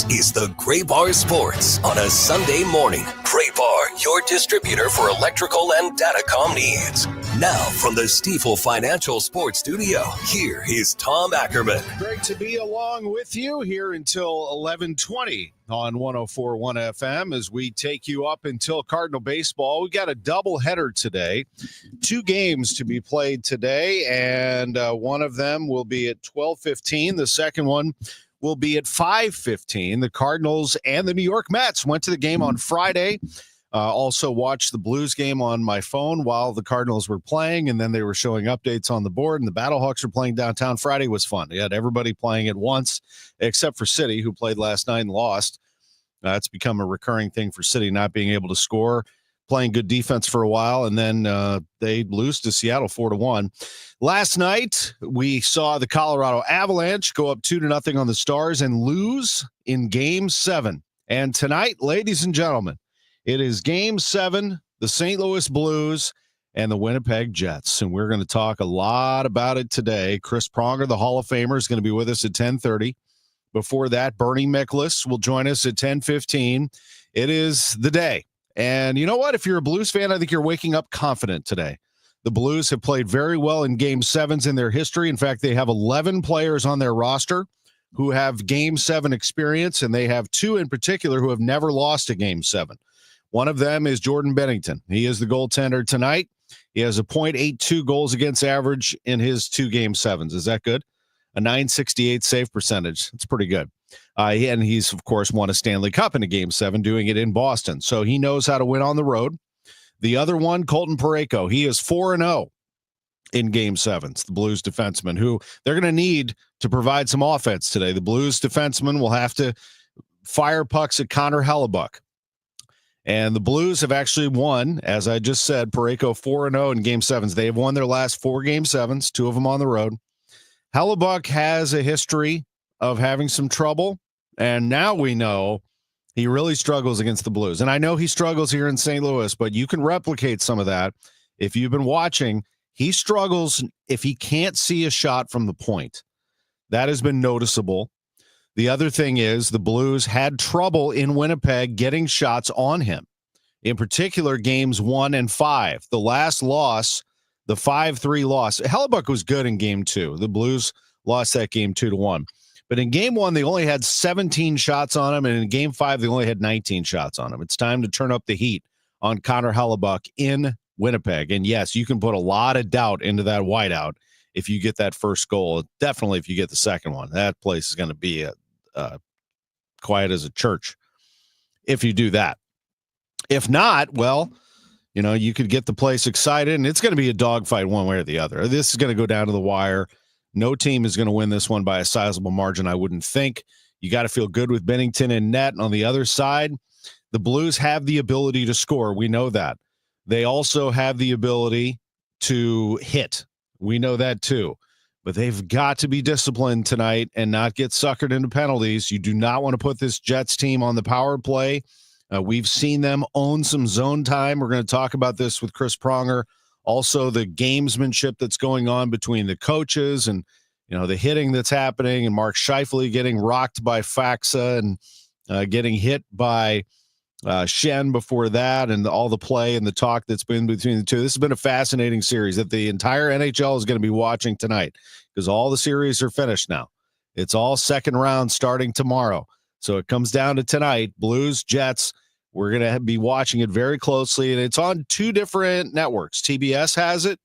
This is the Gray Bar Sports on a Sunday morning. Gray Bar, your distributor for electrical and datacom needs. Now from the Stifel Financial Sports Studio, here is Tom Ackerman. Great to be along with you here until 11:20 on 104.1 FM as we take you up until Cardinal baseball. We got a doubleheader today. 2 games to be played today, and one of them will be at 12:15. The second one will be at 5:15. The Cardinals and the New York Mets went to the game on Friday. Also watched the Blues game on my phone while the Cardinals were playing, and then they were showing updates on the board, and the Battlehawks were playing downtown. Friday was fun. You had everybody playing at once, except for City, who played last night and lost. It's become a recurring thing for City, not being able to score, playing good defense for a while, and then they lose to Seattle 4-1. Last night, we saw the Colorado Avalanche go up 2-0 on the Stars and lose in Game 7. And tonight, ladies and gentlemen, it is Game 7, the St. Louis Blues and the Winnipeg Jets. And we're going to talk a lot about it today. Chris Pronger, the Hall of Famer, is going to be with us at 10:30. Before that, Bernie Miklasz will join us at 10:15. It is the day. And you know what? If you're a Blues fan, I think you're waking up confident today. The Blues have played very well in Game 7s in their history. In fact, they have 11 players on their roster who have Game 7 experience, and they have 2 in particular who have never lost a Game 7. One of them is Jordan Bennington. He is the goaltender tonight. He has a .82 goals against average in his 2 Game 7s. Is that good? A .968 save percentage. That's pretty good. And he's, of course, won a Stanley Cup in a Game 7, doing it in Boston. So he knows how to win on the road. The other one, Colton Parayko, he is 4-0 in Game 7s, the Blues defenseman, who they're going to need to provide some offense today. The Blues defenseman will have to fire pucks at Connor Hellebuyck. And the Blues have actually won, as I just said, Parayko 4-0 in Game 7s. They have won their last 4 Game 7s, 2 of them on the road. Hellebuyck has a history of having some trouble, and now we know he really struggles against the Blues. And I know he struggles here in St. Louis, but you can replicate some of that. If you've been watching, he struggles if he can't see a shot from the point. That has been noticeable. The other thing is the Blues had trouble in Winnipeg getting shots on him, in particular Games 1 and 5. The last loss, the 5-3 loss, Hellebuyck was good in Game 2. The Blues lost that game 2-1. But in Game 1, they only had 17 shots on him, and in Game 5, they only had 19 shots on him. It's time to turn up the heat on Connor Hellebuyck in Winnipeg. And yes, you can put a lot of doubt into that whiteout if you get that first goal. Definitely if you get the second one. That place is going to be quiet as a church if you do that. If not, well, you know, you could get the place excited, and it's going to be a dogfight one way or the other. This is going to go down to the wire. No team is going to win this one by a sizable margin, I wouldn't think. You got to feel good with Bennington in net. On the other side, the Blues have the ability to score. We know that. They also have the ability to hit. We know that too. But they've got to be disciplined tonight and not get suckered into penalties. You do not want to put this Jets team on the power play. We've seen them own some zone time. We're going to talk about this with Chris Pronger. Also, the gamesmanship that's going on between the coaches and, you know, the hitting that's happening, and Mark Scheifele getting rocked by Faxa and getting hit by Shen before that, and all the play and the talk that's been between the two. This has been a fascinating series that the entire NHL is going to be watching tonight because all the series are finished now. It's all second round starting tomorrow. So it comes down to tonight, Blues, Jets. We're going to be watching it very closely, and it's on 2 different networks. TBS has it,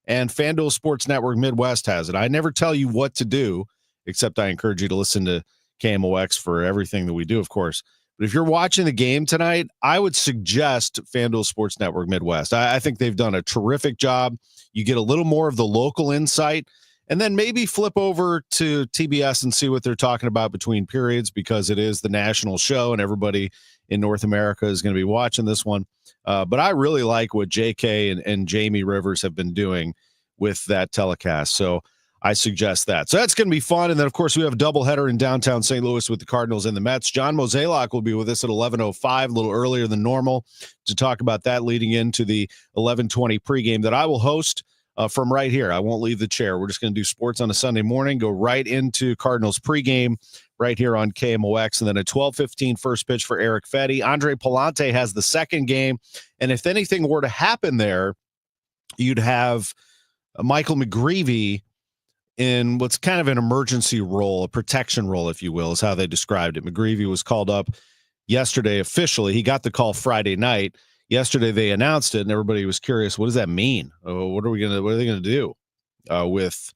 and FanDuel Sports Network Midwest has it. I never tell you what to do, except I encourage you to listen to KMOX for everything that we do, of course. But if you're watching the game tonight, I would suggest FanDuel Sports Network Midwest. I think they've done a terrific job. You get a little more of the local insight, and then maybe flip over to TBS and see what they're talking about between periods, because it is the national show and everybody in North America is going to be watching this one. But I really like what JK and Jamie Rivers have been doing with that telecast. So I suggest that. So that's going to be fun. And then, of course, we have a doubleheader in downtown St. Louis with the Cardinals and the Mets. John Mozeliak will be with us at 11:05, a little earlier than normal, to talk about that leading into the 11:20 pregame that I will host from right here. I won't leave the chair. We're just going to do sports on a Sunday morning, go right into Cardinals pregame right here on KMOX. And then a 12:15 first pitch for Eric Fetty. Andre Palante has the second game. And if anything were to happen there, you'd have Michael McGreevy in what's kind of an emergency role, a protection role, if you will, is how they described it. McGreevy was called up yesterday officially. He got the call Friday night. Yesterday they announced it, and everybody was curious. What does that mean? What are they going to do with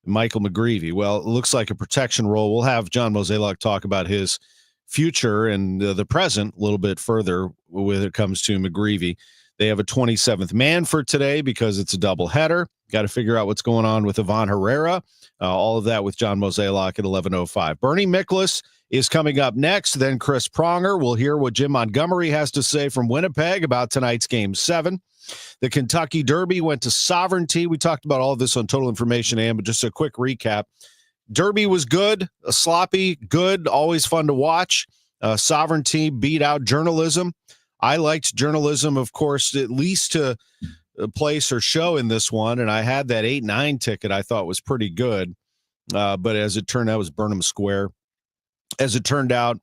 Michael McGreevy? Well, it looks like a protection role. We'll have John Mozeliak talk about his future and the present a little bit further when it comes to McGreevy. They have a 27th man for today because it's a doubleheader. Got to figure out what's going on with Ivan Herrera. All of that with John Mozeliak at 11:05. Bernie Miklasz is coming up next. Then Chris Pronger. We'll hear what Jim Montgomery has to say from Winnipeg about tonight's Game 7. The Kentucky Derby went to Sovereignty. We talked about all of this on Total Information AM, but just a quick recap. Derby was good, sloppy, good, always fun to watch. Sovereignty beat out Journalism. I liked Journalism, of course, at least to place or show in this one, and I had that 8-9 ticket I thought was pretty good, but as it turned out, it was Burnham Square. As it turned out,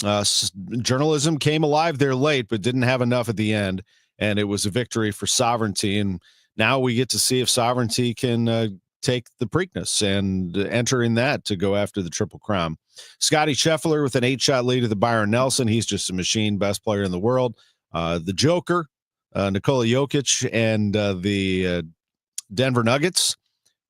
Journalism came alive there late, but didn't have enough at the end, and it was a victory for Sovereignty, and now we get to see if Sovereignty can take the Preakness and enter in that to go after the Triple Crown. Scotty Scheffler with an 8-shot lead at the Byron Nelson. He's just a machine, best player in the world. The Joker, Nikola Jokic, and the Denver Nuggets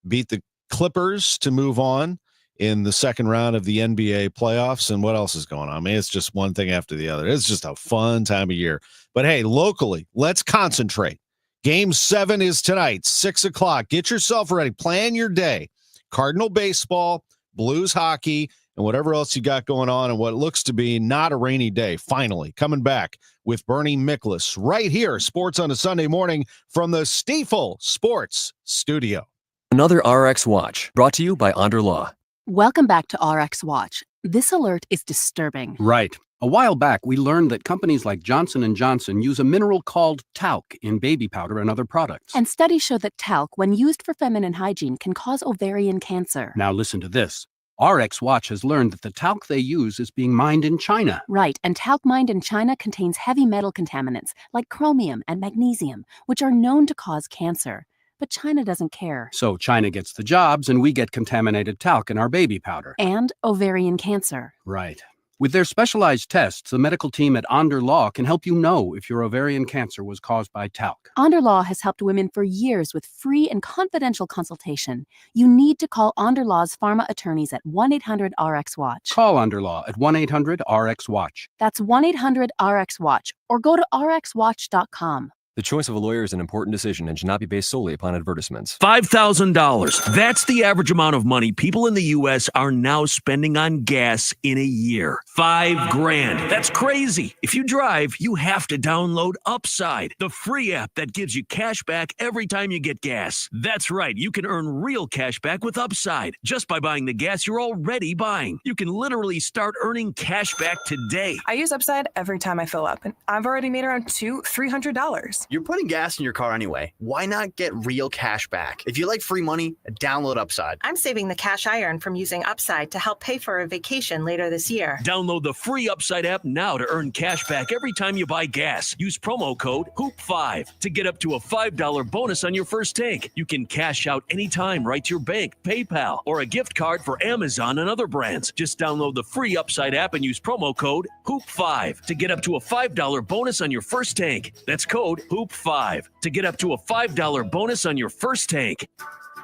beat the Clippers to move on in the second round of the NBA playoffs. And what else is going on? I mean, it's just one thing after the other. It's just a fun time of year. But hey, locally, let's concentrate. Game 7 is tonight, 6 o'clock. Get yourself ready. Plan your day. Cardinal baseball, Blues hockey, and whatever else you got going on, and what looks to be not a rainy day. Finally, coming back with Bernie Miklasz right here, Sports on a Sunday morning from the Stifel Sports Studio. Another RX Watch, brought to you by Onder Law. Welcome back to RX Watch. This alert is disturbing. Right. A while back, we learned that companies like Johnson & Johnson use a mineral called talc in baby powder and other products. And studies show that talc, when used for feminine hygiene, can cause ovarian cancer. Now listen to this. RX Watch has learned that the talc they use is being mined in China. Right, and talc mined in China contains heavy metal contaminants like chromium and magnesium, which are known to cause cancer. But China doesn't care. So China gets the jobs and we get contaminated talc in our baby powder. And ovarian cancer. Right. With their specialized tests, the medical team at Onder Law can help you know if your ovarian cancer was caused by talc. Onder Law has helped women for years with free and confidential consultation. You need to call Onder Law's pharma attorneys at 1-800-RX-WATCH. Call Onder Law at 1-800-RX-WATCH. That's 1-800-RX-WATCH, or go to rxwatch.com. The choice of a lawyer is an important decision and should not be based solely upon advertisements. $5,000. That's the average amount of money people in the U.S. are now spending on gas in a year. $5,000. That's crazy. If you drive, you have to download Upside, the free app that gives you cash back every time you get gas. That's right. You can earn real cash back with Upside just by buying the gas you're already buying. You can literally start earning cash back today. I use Upside every time I fill up, and I've already made around $200-$300. You're putting gas in your car anyway. Why not get real cash back? If you like free money, download Upside. I'm saving the cash I earn from using Upside to help pay for a vacation later this year. Download the free Upside app now to earn cash back every time you buy gas. Use promo code HOOP5 to get up to a $5 bonus on your first tank. You can cash out anytime right to your bank, PayPal, or a gift card for Amazon and other brands. Just download the free Upside app and use promo code HOOP5 to get up to a $5 bonus on your first tank. That's code HOOP5 to get up to a $5 bonus on your first tank.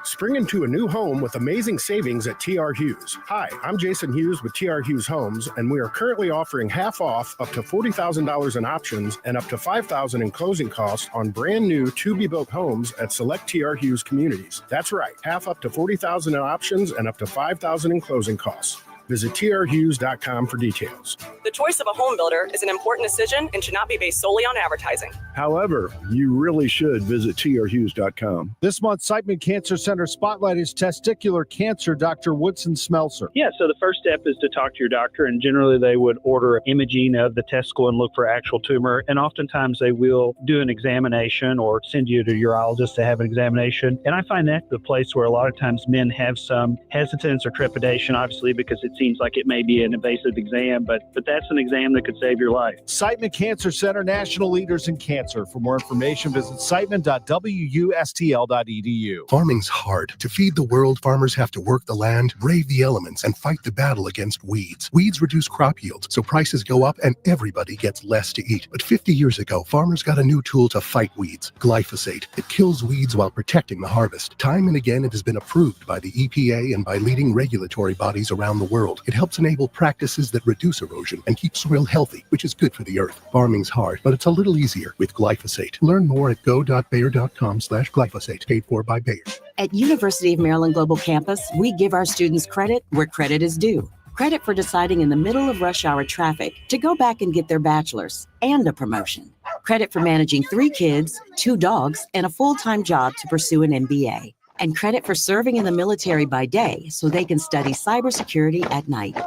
Spring into a new home with amazing savings at TR Hughes. Hi, I'm Jason Hughes with TR Hughes Homes, and we are currently offering half off up to $40,000 in options and up to $5,000 in closing costs on brand new to-be-built homes at select TR Hughes communities. That's right, half up to $40,000 in options and up to $5,000 in closing costs. Visit trhughes.com for details. The choice of a home builder is an important decision and should not be based solely on advertising. However, you really should visit trhughes.com. This month's Siteman Cancer Center Spotlight is testicular cancer. Dr. Woodson Smelser. Yeah, so the first step is to talk to your doctor, and generally they would order imaging of the testicle and look for actual tumor, and oftentimes they will do an examination or send you to a urologist to have an examination. And I find that the place where a lot of times men have some hesitance or trepidation, obviously, because it seems like it may be an invasive exam, but that's an exam that could save your life. Siteman Cancer Center, national leaders in cancer. For more information, visit siteman.wustl.edu. Farming's hard. To feed the world, farmers have to work the land, brave the elements, and fight the battle against weeds. Weeds reduce crop yields, so prices go up and everybody gets less to eat. But 50 years ago, farmers got a new tool to fight weeds, glyphosate. It kills weeds while protecting the harvest. Time and again, it has been approved by the EPA and by leading regulatory bodies around the world. It helps enable practices that reduce erosion and keep soil healthy, which is good for the earth. Farming's hard, but it's a little easier with glyphosate. Learn more at go.bayer.com/glyphosate. Paid for by Bayer. At University of Maryland Global Campus, we give our students credit where credit is due. Credit for deciding in the middle of rush hour traffic to go back and get their bachelor's and a promotion. Credit for managing 3 kids, 2 dogs, and a full-time job to pursue an MBA. And credit for serving in the military by day so they can study cybersecurity at night.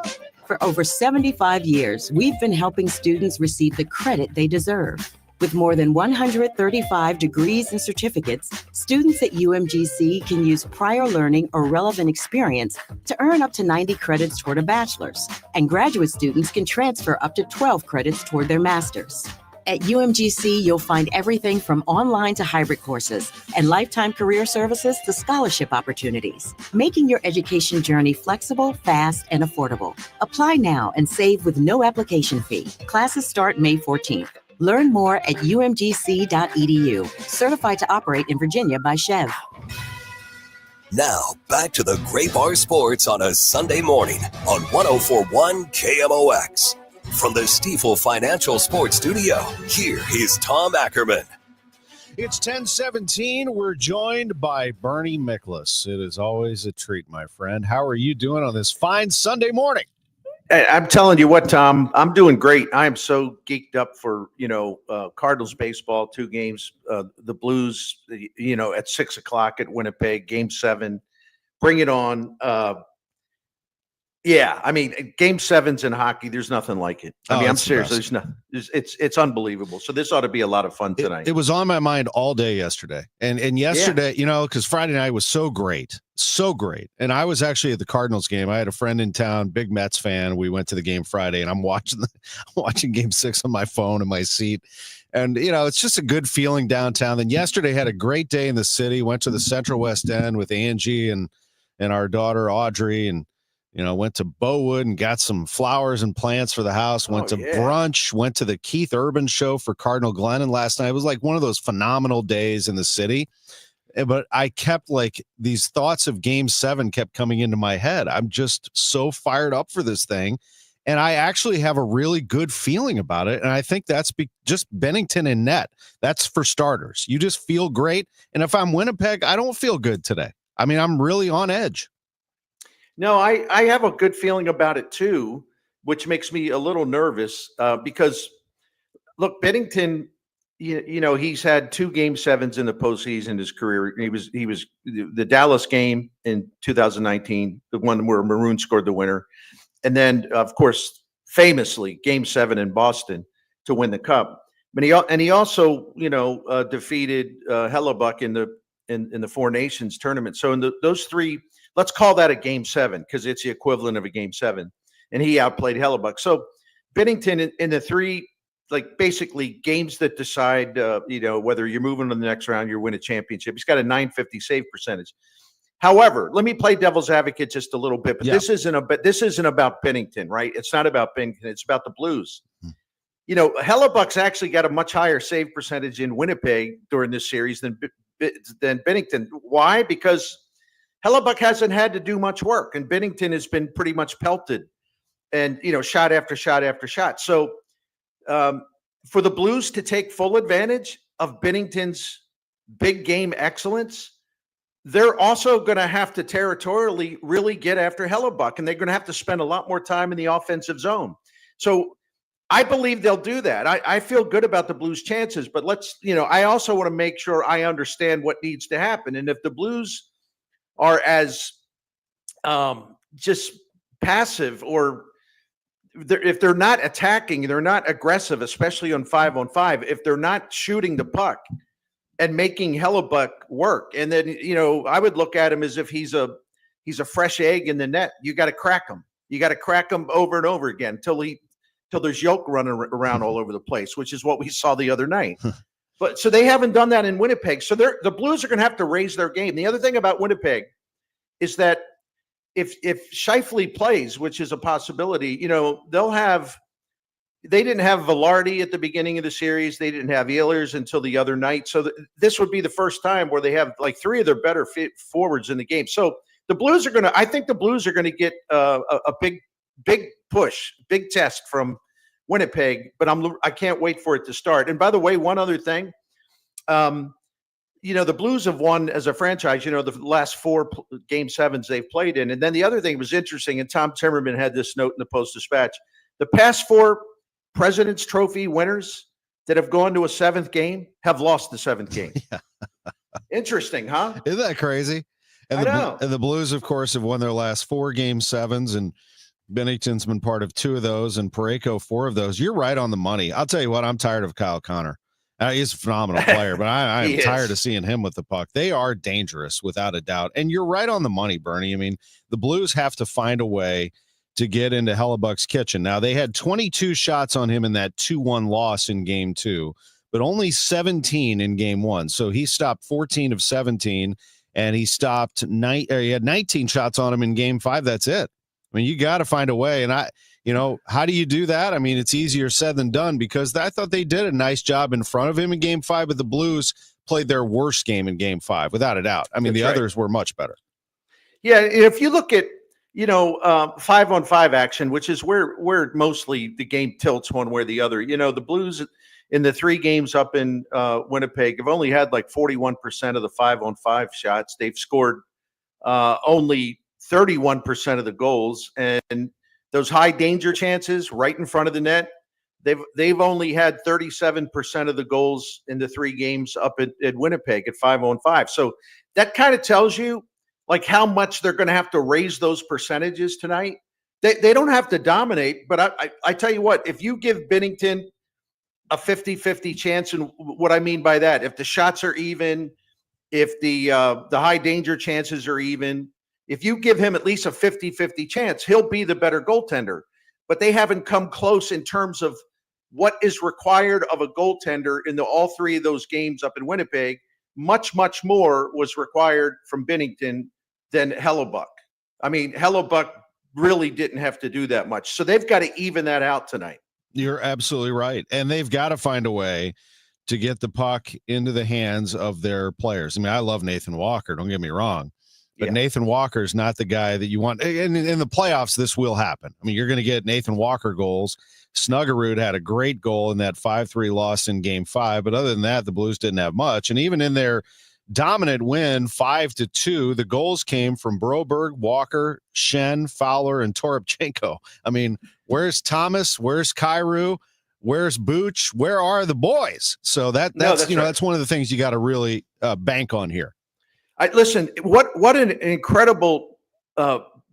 For over 75 years, we've been helping students receive the credit they deserve. With more than 135 degrees and certificates, students at UMGC can use prior learning or relevant experience to earn up to 90 credits toward a bachelor's, and graduate students can transfer up to 12 credits toward their master's. At UMGC, you'll find everything from online to hybrid courses and lifetime career services to scholarship opportunities, making your education journey flexible, fast, and affordable. Apply now and save with no application fee. Classes start May 14th. Learn more at umgc.edu. Certified to operate in Virginia by Chev. Now, back to the Great Bar Sports on a Sunday morning on 104.1 KMOX. From the Stifel Financial Sports Studio, here is Tom Ackerman. It's 10:17. We're joined by Bernie Miklasz. It is always a treat, my friend. How are you doing on this fine Sunday morning? Hey, I'm telling you what, Tom, I'm doing great. I am so geeked up for, Cardinals baseball, 2 games, the Blues, at 6:00 at Winnipeg, Game 7. Bring it on. Yeah, I mean, Game 7s in hockey, there's nothing like it. I'm serious. It's unbelievable. So this ought to be a lot of fun tonight. It was on my mind all day yesterday. And yesterday, because Friday night was so great. So great. And I was actually at the Cardinals game. I had a friend in town, big Mets fan. We went to the game Friday, and I'm watching Game 6 on my phone in my seat. And, it's just a good feeling downtown. Then yesterday had a great day in the city. Went to the Central West End with Angie and our daughter Audrey, and went to Bowood and got some flowers and plants for the house. Went to brunch, went to the Keith Urban show for Cardinal Glennon last night. It was like one of those phenomenal days in the city. But I kept these thoughts of Game 7 kept coming into my head. I'm just so fired up for this thing. And I actually have a really good feeling about it. And I think that's just Bennington and net. That's for starters. You just feel great. And if I'm Winnipeg, I don't feel good today. I mean, I'm really on edge. No, I have a good feeling about it too, which makes me a little nervous because, look, Bennington, he's had 2 Game 7s in the postseason in his career. He was the Dallas game in 2019, the one where Maroon scored the winner, and then of course famously Game 7 in Boston to win the Cup. But he also defeated Hellebuck in the Four Nations tournament. So in those 3. Let's call that a Game 7 because it's the equivalent of a Game 7. And he outplayed Hellebuck. So Bennington in the 3, basically games that decide, whether you're moving to the next round, you win a championship. He's got a .950 save percentage. However, let me play devil's advocate just a little bit. But this isn't about Bennington, right? It's not about Bennington. It's about the Blues. Hellebuck's actually got a much higher save percentage in Winnipeg during this series than Bennington. Why? Because Hellebuck hasn't had to do much work, and Bennington has been pretty much pelted and, shot after shot after shot. So for the Blues to take full advantage of Bennington's big game excellence, they're also going to have to territorially really get after Hellebuck, and they're going to have to spend a lot more time in the offensive zone. So I believe they'll do that. I feel good about the Blues' chances, but I also want to make sure I understand what needs to happen. And if the Blues are as just passive, or if they're not attacking, they're not aggressive, especially on 5-on-5, if they're not shooting the puck and making Hellebuck work, and then, I would look at him as if he's a fresh egg in the net. You got to crack him. You got to crack him over and over again till there's yolk running around all over the place, which is what we saw the other night. But so they haven't done that in Winnipeg. So the Blues are going to have to raise their game. The other thing about Winnipeg is that if Scheifele plays, which is a possibility, they didn't have Velarde at the beginning of the series. They didn't have Ehlers until the other night. So this would be the first time where they have like three of their better forwards in the game. So I think the Blues are going to get a big push, big test from Winnipeg, but I can't wait for it to start. And by the way, one other thing, the Blues have won as a franchise, the last 4 game 7s they've played in. And then the other thing was interesting, and Tom Timmerman had this note in the Post-Dispatch, the past 4 President's Trophy winners that have gone to a 7th game have lost the 7th game. Yeah. Interesting, huh? Isn't that crazy? And the Blues, of course, have won their last 4 game 7s, and Bennington's been part of 2 of those, and Parayko 4 of those. You're right on the money. I'll tell you what, I'm tired of Kyle Connor. He's a phenomenal player, but I am tired of seeing him with the puck. They are dangerous, without a doubt. And you're right on the money, Bernie. I mean, the Blues have to find a way to get into Hellebuck's kitchen. Now, they had 22 shots on him in that 2-1 loss in game 2, but only 17 in game 1. So he stopped 14 of 17, and he stopped he had 19 shots on him in game 5. That's it. I mean, you got to find a way. And how do you do that? I mean, it's easier said than done, because I thought they did a nice job in front of him in game 5, but the Blues played their worst game in game 5, without a doubt. I mean, the others were much better. Yeah. If you look at, 5-on-5 action, which is where mostly the game tilts one way or the other, the Blues in the 3 games up in Winnipeg have only had like 41% of the 5-on-5 shots. They've scored only 31% of the goals, and those high danger chances right in front of the net, they've only had 37% of the goals in the 3 games up at Winnipeg at 5-on-5. So that kind of tells you like how much they're going to have to raise those percentages tonight. They don't have to dominate, but I tell you what, if you give Binnington a 50-50 chance, and what I mean by that, if the shots are even, if the high danger chances are even, if you give him at least a 50-50 chance, he'll be the better goaltender. But they haven't come close in terms of what is required of a goaltender in all 3 of those games up in Winnipeg. Much, much more was required from Binnington than Hellebuck. I mean, Hellebuck really didn't have to do that much. So they've got to even that out tonight. You're absolutely right. And they've got to find a way to get the puck into the hands of their players. I mean, I love Nathan Walker, don't get me wrong. But Nathan Walker is not the guy that you want. And in the playoffs, this will happen. I mean, you're going to get Nathan Walker goals. Snuggerud had a great goal in that 5-3 loss in game 5. But other than that, the Blues didn't have much. And even in their dominant win, 5-2, the goals came from Broberg, Walker, Shen, Fowler, and Toropchenko. I mean, where's Thomas? Where's Kyrou? Where's Booch? Where are the boys? So that's right. That's one of the things you got to really bank on here. Listen, what an incredible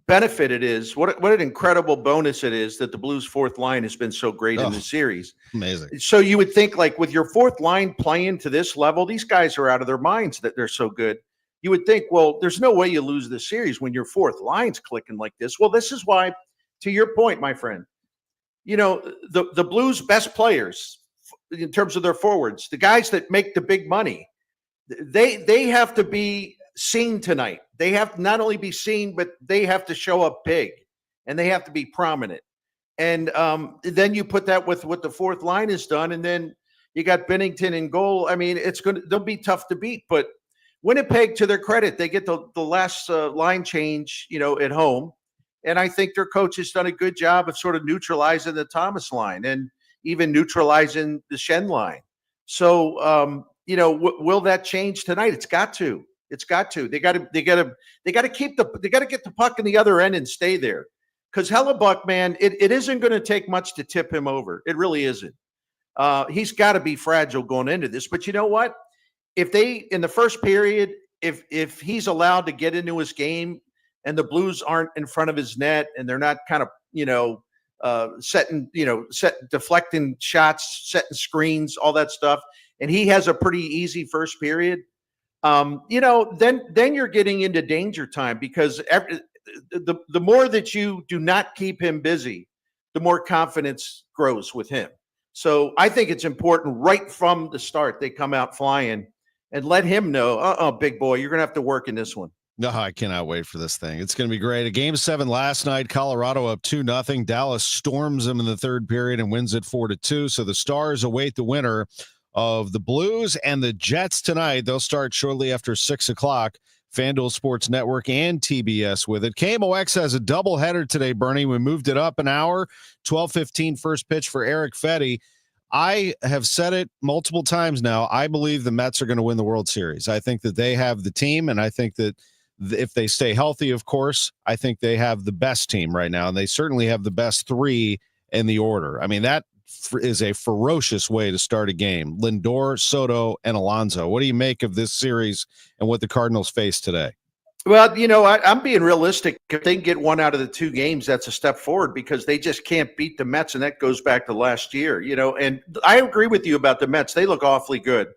benefit it is. What an incredible bonus it is that the Blues' 4th line has been so great in the series. Amazing. So you would think, like, with your 4th line playing to this level, these guys are out of their minds that they're so good. You would think, well, there's no way you lose this series when your 4th line's clicking like this. Well, this is why, to your point, my friend, the Blues' best players in terms of their forwards, the guys that make the big money, they have to be seen tonight. They have to not only be seen, but they have to show up big, and they have to be prominent. And then you put that with what the 4th line has done, and then you got Binnington in goal. I mean, they'll be tough to beat. But Winnipeg, to their credit, they get the last line change, at home, and I think their coach has done a good job of sort of neutralizing the Thomas line and even neutralizing the Shen line. So. Will that change tonight? It's got to. They got to get the puck in the other end and stay there. Because Hellebuck, man, it isn't going to take much to tip him over. It really isn't. He's got to be fragile going into this. But you know what? If they, in the first period, if he's allowed to get into his game and the Blues aren't in front of his net and they're not kind of, deflecting shots, setting screens, all that stuff, and he has a pretty easy first period, then you're getting into danger time, because the more that you do not keep him busy, the more confidence grows with him. So I think it's important right from the start they come out flying and let him know, big boy, you're going to have to work in this one. No, I cannot wait for this thing. It's going to be great. A Game 7 last night, Colorado up 2-0. Dallas storms them in the third period and wins it 4-2. So the Stars await the winner of the Blues and the Jets tonight. They'll start shortly after 6 o'clock. FanDuel Sports Network and TBS with it. KMOX has a doubleheader today, Bernie. We moved it up an hour, 12:15 first pitch for Eric Fetty. I have said it multiple times now. I believe the Mets are going to win the World Series. I think that they have the team, and I think that if they stay healthy, of course, I think they have the best team right now, and they certainly have the best three in the order. I mean, that is a ferocious way to start a game. Lindor, Soto, and Alonso. What do you make of this series and what the Cardinals face today? Well, I'm being realistic. If they can get one out of the two games, that's a step forward, because they just can't beat the Mets, and that goes back to last year, And I agree with you about the Mets. They look awfully good.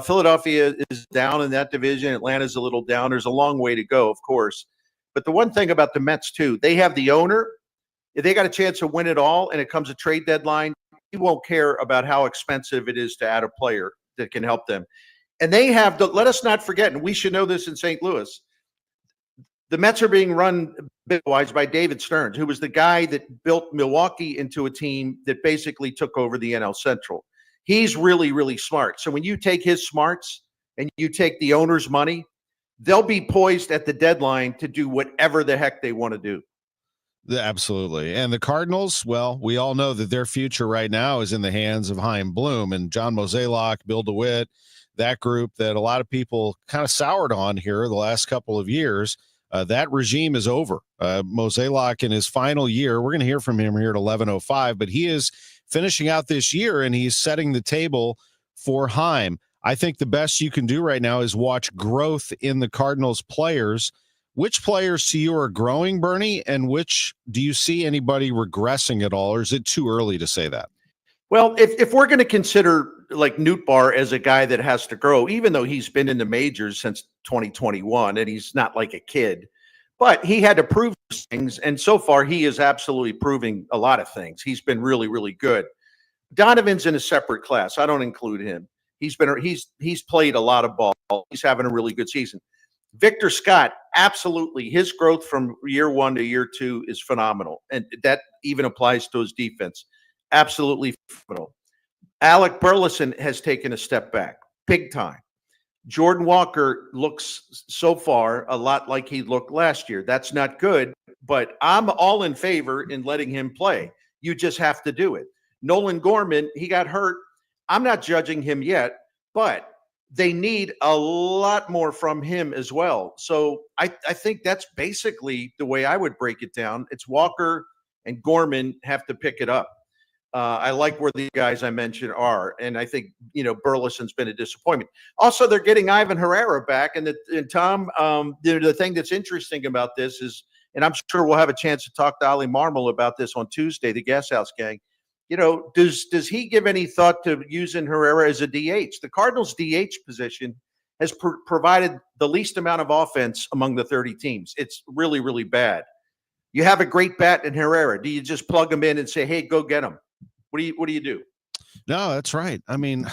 Philadelphia is down in that division. Atlanta's a little down. There's a long way to go, of course. But the one thing about the Mets, too, they have the owner. If they got a chance to win it all and it comes a trade deadline, he won't care about how expensive it is to add a player that can help them. And they have let us not forget, and we should know this in St. Louis, the Mets are being run bitwise by David Stearns, who was the guy that built Milwaukee into a team that basically took over the NL Central. He's really, really smart. So when you take his smarts and you take the owner's money, they'll be poised at the deadline to do whatever the heck they want to do. Absolutely. And the Cardinals, well, we all know that their future right now is in the hands of Chaim Bloom and John Mozeliak, Bill DeWitt, that group that a lot of people kind of soured on here the last couple of years. That regime is over. Mozeliak in his final year, we're going to hear from him here at 11:05, but he is finishing out this year and he's setting the table for Chaim. I think the best you can do right now is watch growth in the Cardinals players. Which players to you are growing, Bernie, and which do you see anybody regressing at all, or is it too early to say that? Well, if we're going to consider like Nootbaar as a guy that has to grow, even though he's been in the majors since 2021 and he's not like a kid, but he had to prove things, and so far he is absolutely proving a lot of things. He's been really, really good. Donovan's in a separate class. I don't include him. He's played a lot of ball. He's having a really good season. Victor Scott, absolutely. His growth from year one to year two is phenomenal. And that even applies to his defense. Absolutely phenomenal. Alec Burleson has taken a step back, big time. Jordan Walker looks so far a lot like he looked last year. That's not good, but I'm all in favor in letting him play. You just have to do it. Nolan Gorman, he got hurt. I'm not judging him yet, but they need a lot more from him as well. So I think that's basically the way I would break it down. It's Walker and Gorman have to pick it up. I like where the guys I mentioned are, and I think Burleson's been a disappointment. Also, they're getting Ivan Herrera back, and Tom, the thing that's interesting about this is, and I'm sure we'll have a chance to talk to Ali Marmol about this on Tuesday, the Gas House Gang. Does he give any thought to using Herrera as a DH? The Cardinals' DH position has provided the least amount of offense among the 30 teams. It's really, really bad. You have a great bat in Herrera. Do you just plug him in and say, "Hey, go get him"? What do you do? No, that's right. I mean,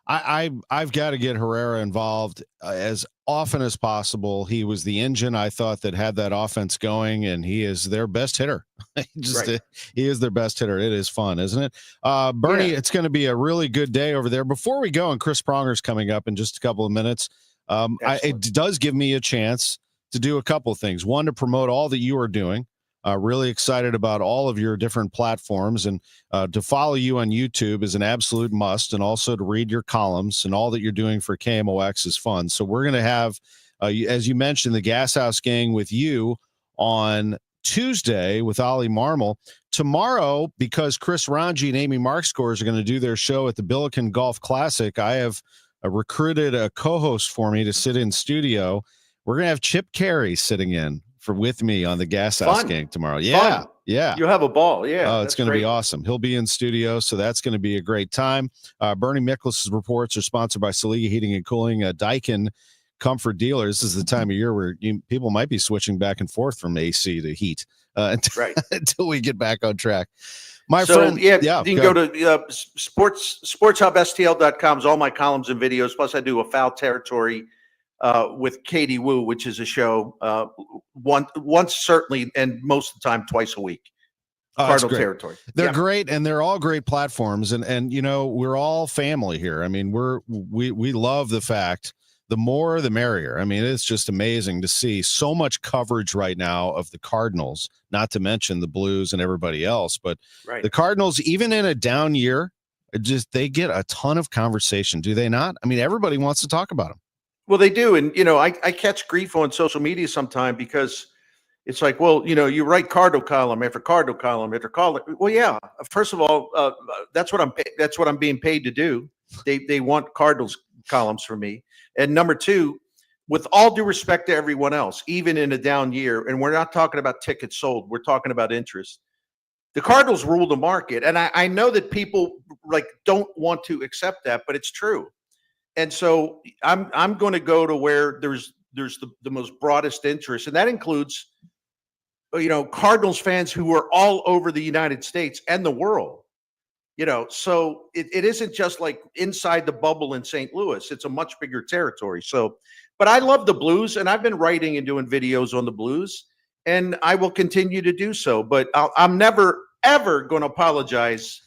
I've got to get Herrera involved as often as possible. He was the engine I thought that had that offense going, and he is their best hitter. He is their best hitter. It is fun, isn't it? Bernie, It's going to be a really good day over there. Before we go, and Chris Pronger's coming up in just a couple of minutes, it does give me a chance to do a couple of things. One, to promote all that you are doing. Really excited about all of your different platforms, and to follow you on YouTube is an absolute must, and also to read your columns, and all that you're doing for KMOX is fun. So we're going to have, as you mentioned, the Gas House Gang with you on Tuesday with Ollie Marmol. Tomorrow, because Chris Ranji and Amy Markscores are going to do their show at the Billiken Golf Classic, I have recruited a co-host for me to sit in studio. We're going to have Chip Carey sitting in with me on the Gas House Gang tomorrow. Yeah. Fun. Yeah. You have a ball. Yeah. Oh, it's going to be awesome. He'll be in studio, so that's going to be a great time. Bernie Miklas' reports are sponsored by Saliga Heating and Cooling, Daikin Comfort Dealers. This is the time of year where people might be switching back and forth from AC to heat until we get back on track. My friend, you can go to sportshubstl.com. All my columns and videos. Plus, I do a Foul Territory with Katie Wu, which is a show once certainly, and most of the time twice a week. Cardinal Territory. They're great, and they're all great platforms. And we're all family here. I mean, we love the fact the more the merrier. I mean, it's just amazing to see so much coverage right now of the Cardinals, not to mention the Blues and everybody else. But the Cardinals, even in a down year, they get a ton of conversation, do they not? I mean, everybody wants to talk about them. Well, they do. And, I catch grief on social media sometime because it's like, well, you write Cardinal column after Cardinal column after column. Well, yeah. First of all, that's what I'm being paid to do. They want Cardinals columns from me. And number two, with all due respect to everyone else, even in a down year, and we're not talking about tickets sold, we're talking about interest. The Cardinals rule the market. And I know that people don't want to accept that, but it's true. And so I'm going to go to where there's the most broadest interest, and that includes, Cardinals fans who are all over the United States and the world. So it isn't just like inside the bubble in St. Louis. It's a much bigger territory. So, but I love the Blues, and I've been writing and doing videos on the Blues, and I will continue to do so. But I'm never, ever going to apologize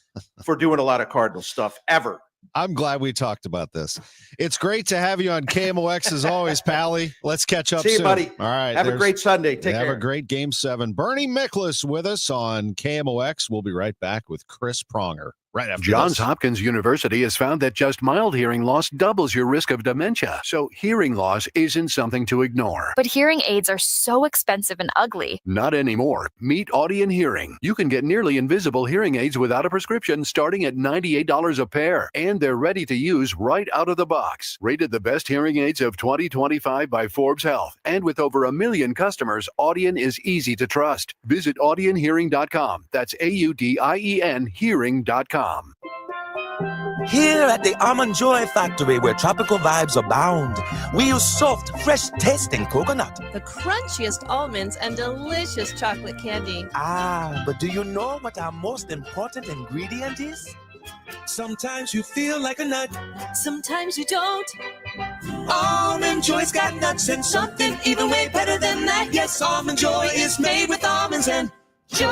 for doing a lot of Cardinal stuff, ever. I'm glad we talked about this. It's great to have you on KMOX as always, Pally. Let's catch up soon. See you, buddy. All right. Have a great Sunday. Take care. Have a great Game 7. Bernie Miklas with us on KMOX. We'll be right back with Chris Pronger right after Johns this. Hopkins University has found that just mild hearing loss doubles your risk of dementia. So hearing loss isn't something to ignore. But hearing aids are so expensive and ugly. Not anymore. Meet Audion Hearing. You can get nearly invisible hearing aids without a prescription starting at $98 a pair. And they're ready to use right out of the box. Rated the best hearing aids of 2025 by Forbes Health. And with over 1 million customers, Audion is easy to trust. Visit audionhearing.com. That's AUDIEN hearing.com. Here at the Almond Joy Factory, where tropical vibes abound, we use soft, fresh-tasting coconut. The crunchiest almonds and delicious chocolate candy. Ah, but do you know what our most important ingredient is? Sometimes you feel like a nut. Sometimes you don't. Almond Joy's got nuts and something even way better than that. Yes, Almond Joy is made with almonds and joy.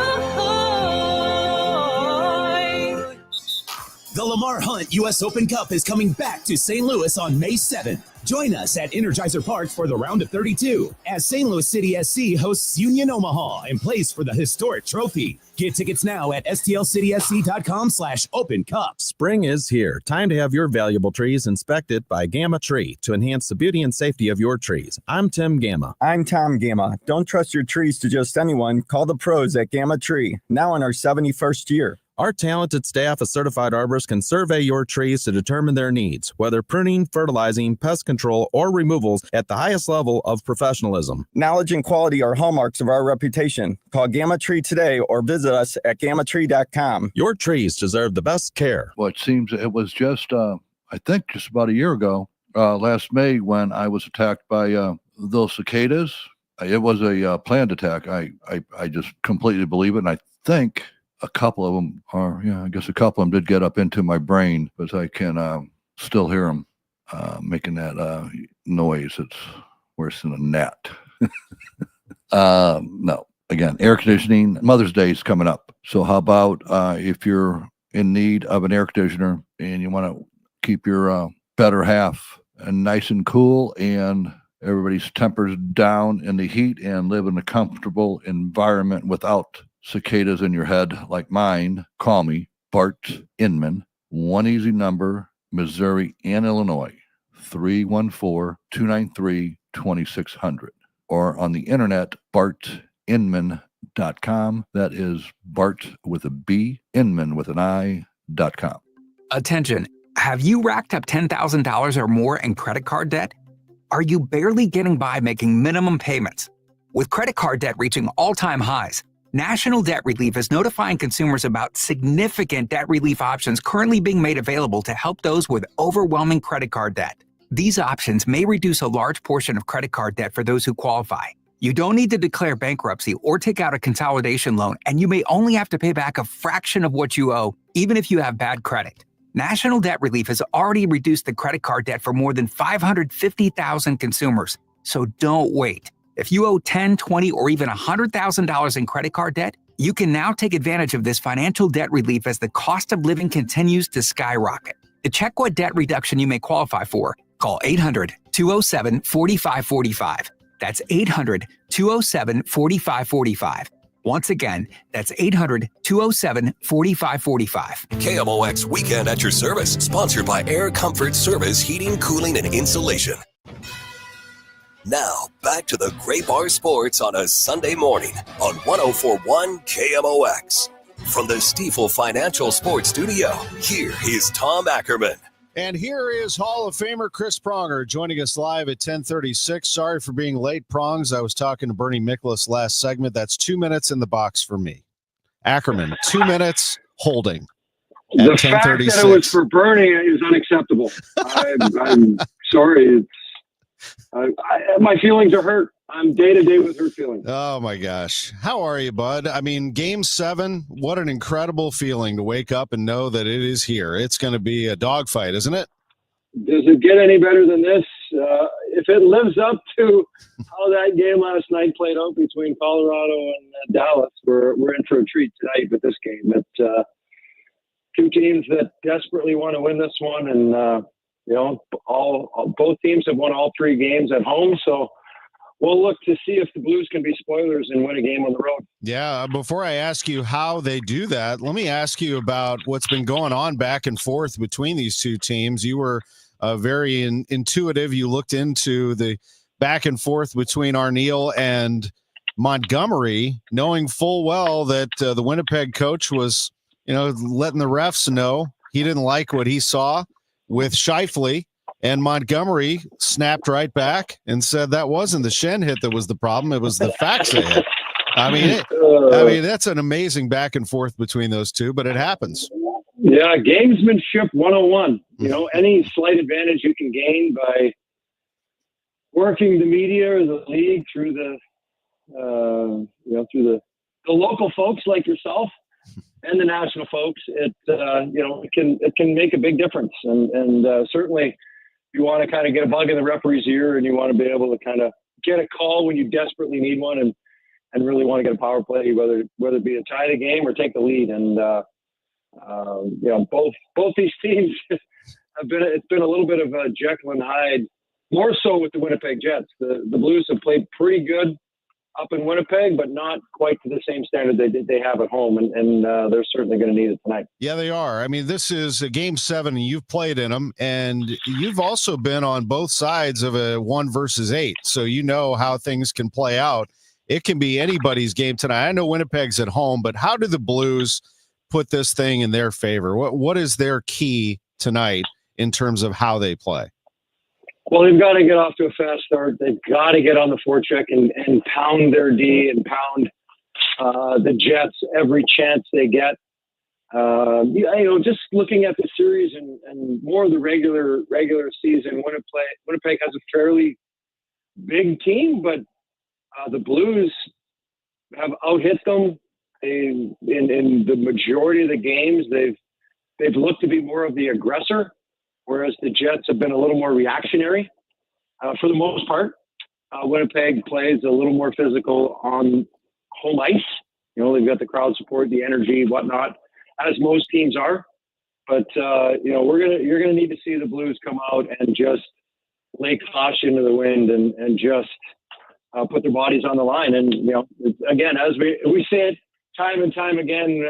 The Lamar Hunt U.S. Open Cup is coming back to St. Louis on May 7th. Join us at Energizer Park for the round of 32 as St. Louis City SC hosts Union Omaha and plays for the historic trophy. Get tickets now at stlcitysc.com/Open Cup. Spring is here. Time to have your valuable trees inspected by Gamma Tree to enhance the beauty and safety of your trees. I'm Tim Gamma. I'm Tom Gamma. Don't trust your trees to just anyone. Call the pros at Gamma Tree. Now in our 71st year. Our talented staff of certified arborists can survey your trees to determine their needs, whether pruning, fertilizing, pest control, or removals at the highest level of professionalism. Knowledge and quality are hallmarks of our reputation. Call Gamma Tree today or visit us at gammatree.com. Your trees deserve the best care. Well, it seems it was just, I think just about a year ago, last May, when I was attacked by those cicadas. It was a planned attack. I just completely believe it, and I think a couple of them I guess a couple of them did get up into my brain, but I can still hear them making that noise. It's worse than a gnat. No, again, air conditioning. Mother's Day is coming up. So how about if you're in need of an air conditioner and you want to keep your better half nice and cool and everybody's tempers down in the heat and live in a comfortable environment without cicadas in your head like mine, call me, Bart Inman, one easy number, Missouri and Illinois, 314-293-2600, or on the internet, bartinman.com. That is Bart with a B, Inman with an I.com. Attention. Have you racked up $10,000 or more in credit card debt? Are you barely getting by making minimum payments? With credit card debt reaching all-time highs, National Debt Relief is notifying consumers about significant debt relief options currently being made available to help those with overwhelming credit card debt. These options may reduce a large portion of credit card debt for those who qualify. You don't need to declare bankruptcy or take out a consolidation loan, and you may only have to pay back a fraction of what you owe, even if you have bad credit. National Debt Relief has already reduced the credit card debt for more than 550,000 consumers. So don't wait. If you owe $10, $20, or even $100,000 in credit card debt, you can now take advantage of this financial debt relief as the cost of living continues to skyrocket. To check what debt reduction you may qualify for, call 800-207-4545. That's 800-207-4545. Once again, that's 800-207-4545. KMOX Weekend at your service, sponsored by Air Comfort Service Heating, Cooling, and Insulation. Now, back to the Gray Bar Sports on a Sunday morning on 104.1 KMOX. From the Stifel Financial Sports Studio, here is Tom Ackerman. And here is Hall of Famer Chris Pronger joining us live at 10:36. Sorry for being late, Prongs. I was talking to Bernie Miklasz last segment. That's 2 minutes in the box for me. Ackerman, 2 minutes holding at 10:36. The fact that it was for Bernie is unacceptable. I'm sorry. My feelings are hurt. I'm day-to-day with hurt feelings. Oh, my gosh. How are you, bud? I mean, Game 7, what an incredible feeling to wake up and know that it is here. It's going to be a dogfight, isn't it? Does it get any better than this? If it lives up to how that game last night played out between Colorado and Dallas, we're in for a treat tonight with this game. It's two teams that desperately want to win this one, and both teams have won all three games at home, so we'll look to see if the Blues can be spoilers and win a game on the road. Yeah, before I ask you how they do that, let me ask you about what's been going on back and forth between these two teams. You were very intuitive. You looked into the back and forth between Arneal and Montgomery, knowing full well that the Winnipeg coach was, letting the refs know he didn't like what he saw with Scheifele. And Montgomery snapped right back and said that wasn't the Schenn hit that was the problem. It was the Faxa hit. I mean, that's an amazing back and forth between those two, but it happens. Yeah, gamesmanship 101. Any slight advantage you can gain by working the media or the league through the local folks like yourself and the national folks, it can make a big difference. And certainly, you want to kind of get a bug in the referee's ear, and you want to be able to kind of get a call when you desperately need one, and really want to get a power play, whether it be to tie the game or take the lead. And both these teams it's been a little bit of a Jekyll and Hyde, more so with the Winnipeg Jets. The Blues have played pretty good up in Winnipeg, but not quite to the same standard they have at home, and they're certainly going to need it tonight. Yeah, they are. I mean, this is a Game 7, and you've played in them, and you've also been on both sides of a 1 versus 8, so you know how things can play out. It can be anybody's game tonight. I know Winnipeg's at home, but how do the Blues put this thing in their favor? What is their key tonight in terms of how they play? Well, they've got to get off to a fast start. They've got to get on the forecheck and pound their D and pound the Jets every chance they get. Just looking at the series and more of the regular season, Winnipeg has a fairly big team, but the Blues have out-hit them in the majority of the games. They've looked to be more of the aggressor, whereas the Jets have been a little more reactionary for the most part. Winnipeg plays a little more physical on home ice. They've got the crowd support, the energy, whatnot, as most teams are. But you're gonna need to see the Blues come out and just lay caution to the wind and just put their bodies on the line. And again, as we say it time and time again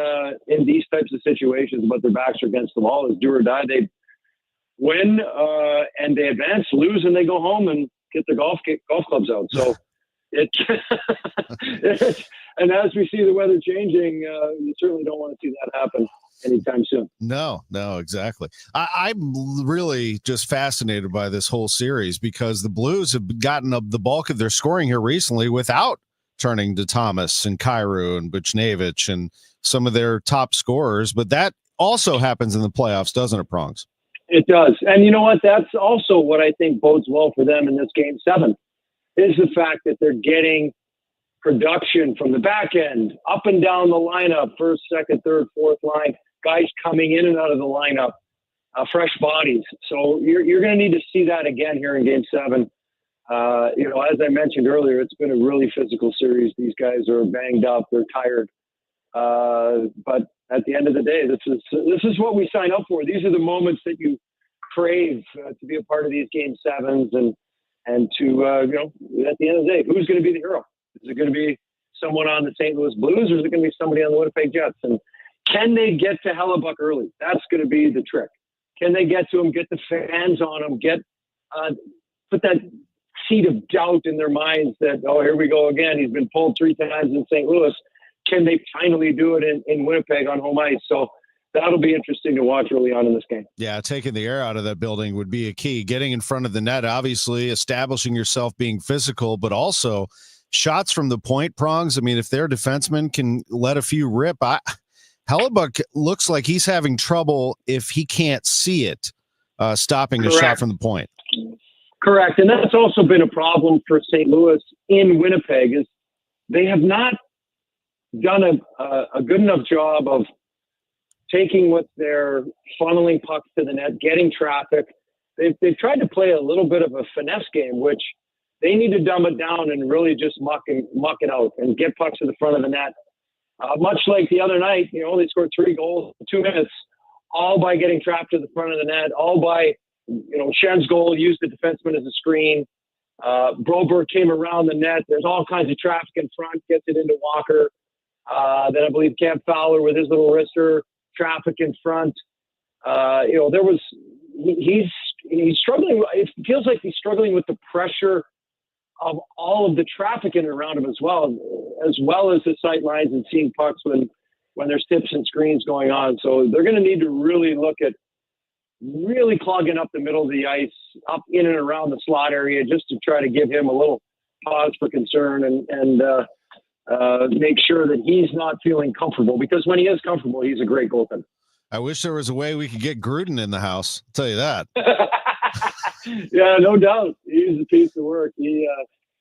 in these types of situations, but their backs are against the wall, is do or die. They win and they advance, lose and they go home and get their golf clubs out. So And as we see the weather changing, you certainly don't want to see that happen anytime soon. No, exactly. I'm really just fascinated by this whole series because the Blues have gotten up the bulk of their scoring here recently without turning to Thomas and Kyrou and Buchnevich and some of their top scorers. But that also happens in the playoffs, doesn't it, Prongs? It does. And you know what? That's also what I think bodes well for them in this Game 7 is the fact that they're getting production from the back end, up and down the lineup, first, second, third, fourth line, guys coming in and out of the lineup, fresh bodies. So you're going to need to see that again here in Game 7. As I mentioned earlier, it's been a really physical series. These guys are banged up. They're tired. But at the end of the day, this is what we sign up for. These are the moments that you crave to be a part of these Game 7s and to, at the end of the day, who's going to be the hero? Is it going to be someone on the St. Louis Blues, or is it going to be somebody on the Winnipeg Jets? And can they get to Hellebuck early? That's going to be the trick. Can they get to him, get the fans on him, put that seed of doubt in their minds that, oh, here we go again. He's been pulled 3 times in St. Louis. Can they finally do it in Winnipeg on home ice? So that'll be interesting to watch early on in this game. Yeah, taking the air out of that building would be a key. Getting in front of the net, obviously, establishing yourself, being physical, but also shots from the point, Prongs. I mean, if their defenseman can let a few rip, Hellebuck looks like he's having trouble if he can't see it, stopping a shot from the point. Correct. And that's also been a problem for St. Louis in Winnipeg is they have not done a good enough job of taking what they're funneling pucks to the net, getting traffic. They've tried to play a little bit of a finesse game, which they need to dumb it down and really just muck it out and get pucks to the front of the net. Much like the other night, they scored 3 goals in 2 minutes, all by getting trapped to the front of the net, all by, Schen's goal used the defenseman as a screen. Broberg came around the net. There's all kinds of traffic in front, gets it into Walker. Then I believe Cam Fowler with his little wrister, traffic in front. He's struggling. It feels like he's struggling with the pressure of all of the traffic in and around him as well as the sight lines and seeing pucks when there's tips and screens going on. So they're going to need to really look at really clogging up the middle of the ice, up in and around the slot area, just to try to give him a little pause for concern and make sure that he's not feeling comfortable, because when he is comfortable, he's a great goaltender. I wish there was a way we could get Gruden in the house. I'll tell you that. Yeah, no doubt. He's a piece of work. He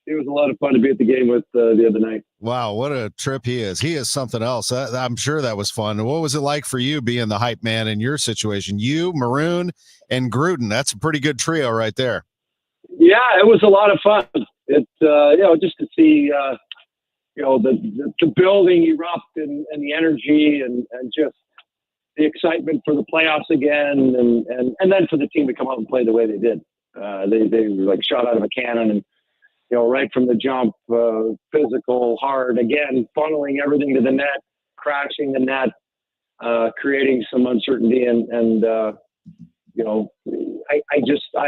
was a lot of fun to be at the game with the other night. Wow, what a trip he is. He is something else. I'm sure that was fun. What was it like for you being the hype man in your situation? You, Maroon, and Gruden. That's a pretty good trio right there. Yeah, it was a lot of fun. It's just to see the building erupt and the energy and just the excitement for the playoffs again, and then for the team to come out and play the way they did. They were like shot out of a cannon, and right from the jump, physical, hard, again, funneling everything to the net, crashing the net, creating some uncertainty, and I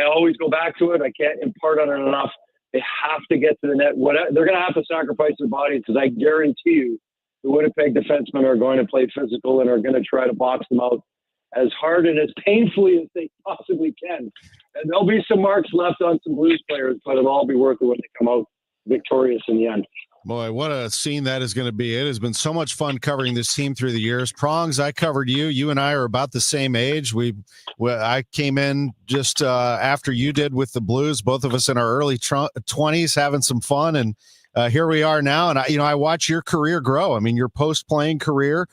always go back to it. I can't impart on it enough. They have to get to the net. They're going to have to sacrifice their bodies, because I guarantee you the Winnipeg defensemen are going to play physical and are going to try to box them out as hard and as painfully as they possibly can. And there'll be some marks left on some Blues players, but it'll all be worth it when they come out victorious in the end. Boy, what a scene that is going to be. It has been so much fun covering this team through the years. Prongs, I covered you. You and I are about the same age. I came in just after you did with the Blues, both of us in our early 20s, having some fun. And here we are now. And I watch your career grow. I mean, your post-playing career,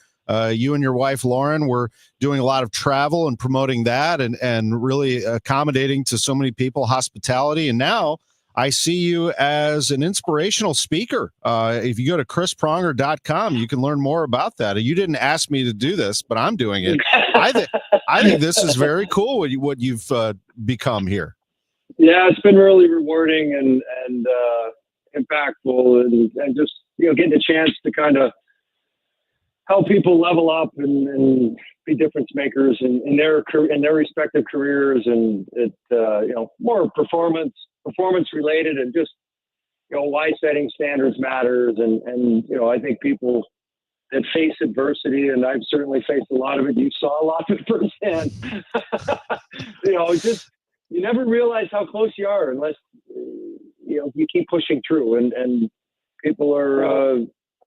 you and your wife, Lauren, were doing a lot of travel and promoting that and really accommodating to so many people, hospitality. And now I see you as an inspirational speaker. If you go to chrispronger.com, you can learn more about that. You didn't ask me to do this, but I'm doing it. I think this is very cool what you've become here. Yeah, it's been really rewarding and impactful, and just getting a chance to kind of help people level up and be difference makers in their respective careers, and more performance related, and just why setting standards matters. And I think people that face adversity, and I've certainly faced a lot of it. You saw a lot of it firsthand. You never realize how close you are unless, you keep pushing through. And people are,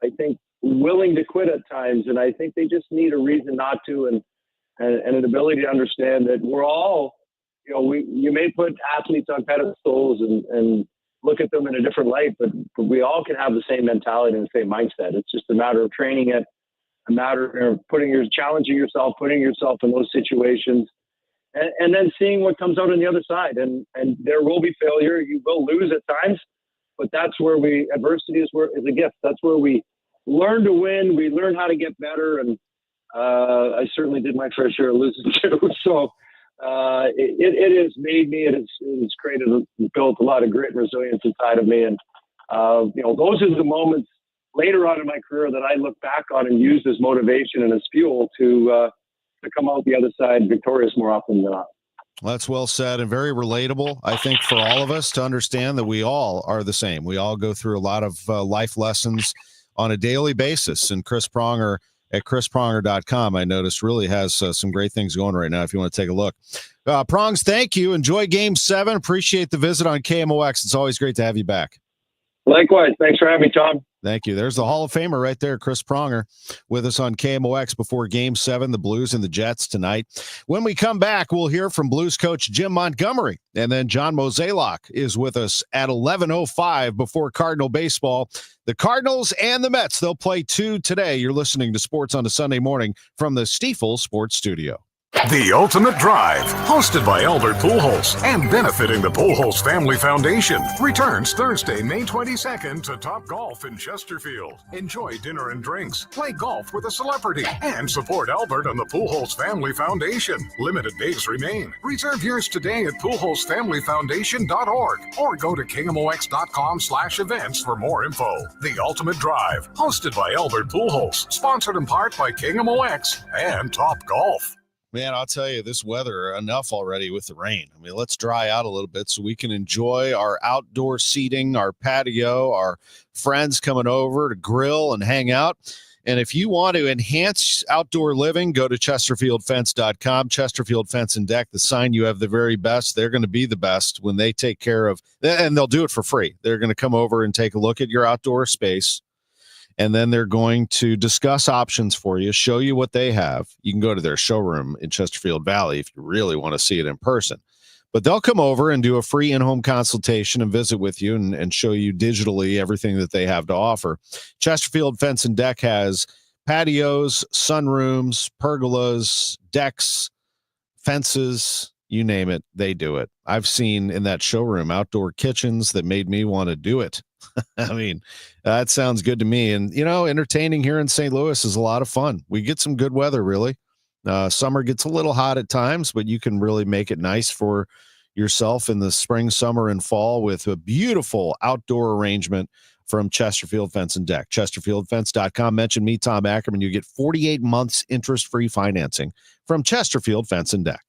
I think, willing to quit at times. And I think they just need a reason not to, and an ability to understand that we're all, you may put athletes on pedestals and look at them in a different light, but we all can have the same mentality and the same mindset. It's just a matter of training it, a matter of challenging yourself, putting yourself in those situations, and then seeing what comes out on the other side. And there will be failure. You will lose at times, but that's where adversity is a gift. That's where we learn to win. We learn how to get better. And I certainly did my fair share of losing too. So it has made me, it has created, built a lot of grit and resilience inside of me. And, those are the moments later on in my career that I look back on and use as motivation and as fuel to come out the other side victorious more often than not. Well, that's well said and very relatable, I think, for all of us to understand that we all are the same. We all go through a lot of life lessons on a daily basis. And Chris Pronger at chrispronger.com, I noticed, really has some great things going right now if you want to take a look. Prongs, thank you. Enjoy Game 7. Appreciate the visit on KMOX. It's always great to have you back. Likewise. Thanks for having me, Tom. Thank you. There's the Hall of Famer right there, Chris Pronger, with us on KMOX before Game 7, the Blues and the Jets tonight. When we come back, we'll hear from Blues coach Jim Montgomery, and then John Mozeliak is with us at 11:05 before Cardinal baseball. The Cardinals and the Mets, they'll play 2 today. You're listening to Sports on a Sunday morning from the Stifel Sports Studio. The Ultimate Drive, hosted by Albert Pujols and benefiting the Pujols Family Foundation, returns Thursday, May 22nd to Top Golf in Chesterfield. Enjoy dinner and drinks, play golf with a celebrity, and support Albert and the Pujols Family Foundation. Limited days remain. Reserve yours today at PujolsFamilyFoundation.org or go to KMOX.com/events for more info. The Ultimate Drive, hosted by Albert Pujols, sponsored in part by KMOX and Top Golf. Man, I'll tell you, this weather, enough already with the rain. I mean, let's dry out a little bit so we can enjoy our outdoor seating, our patio, our friends coming over to grill and hang out. And if you want to enhance outdoor living, go to ChesterfieldFence.com. Chesterfield Fence and Deck, the sign you have the very best. They're going to be the best when they take care of, and they'll do it for free. They're going to come over and take a look at your outdoor space. And then they're going to discuss options for you, show you what they have. You can go to their showroom in Chesterfield Valley if you really want to see it in person. But they'll come over and do a free in-home consultation and visit with you and show you digitally everything that they have to offer. Chesterfield Fence and Deck has patios, sunrooms, pergolas, decks, fences, you name it, they do it. I've seen in that showroom outdoor kitchens that made me want to do it. I mean, that sounds good to me. And, entertaining here in St. Louis is a lot of fun. We get some good weather, really. Summer gets a little hot at times, but you can really make it nice for yourself in the spring, summer, and fall with a beautiful outdoor arrangement from Chesterfield Fence and Deck. ChesterfieldFence.com. Mention me, Tom Ackerman. You get 48 months interest-free financing from Chesterfield Fence and Deck.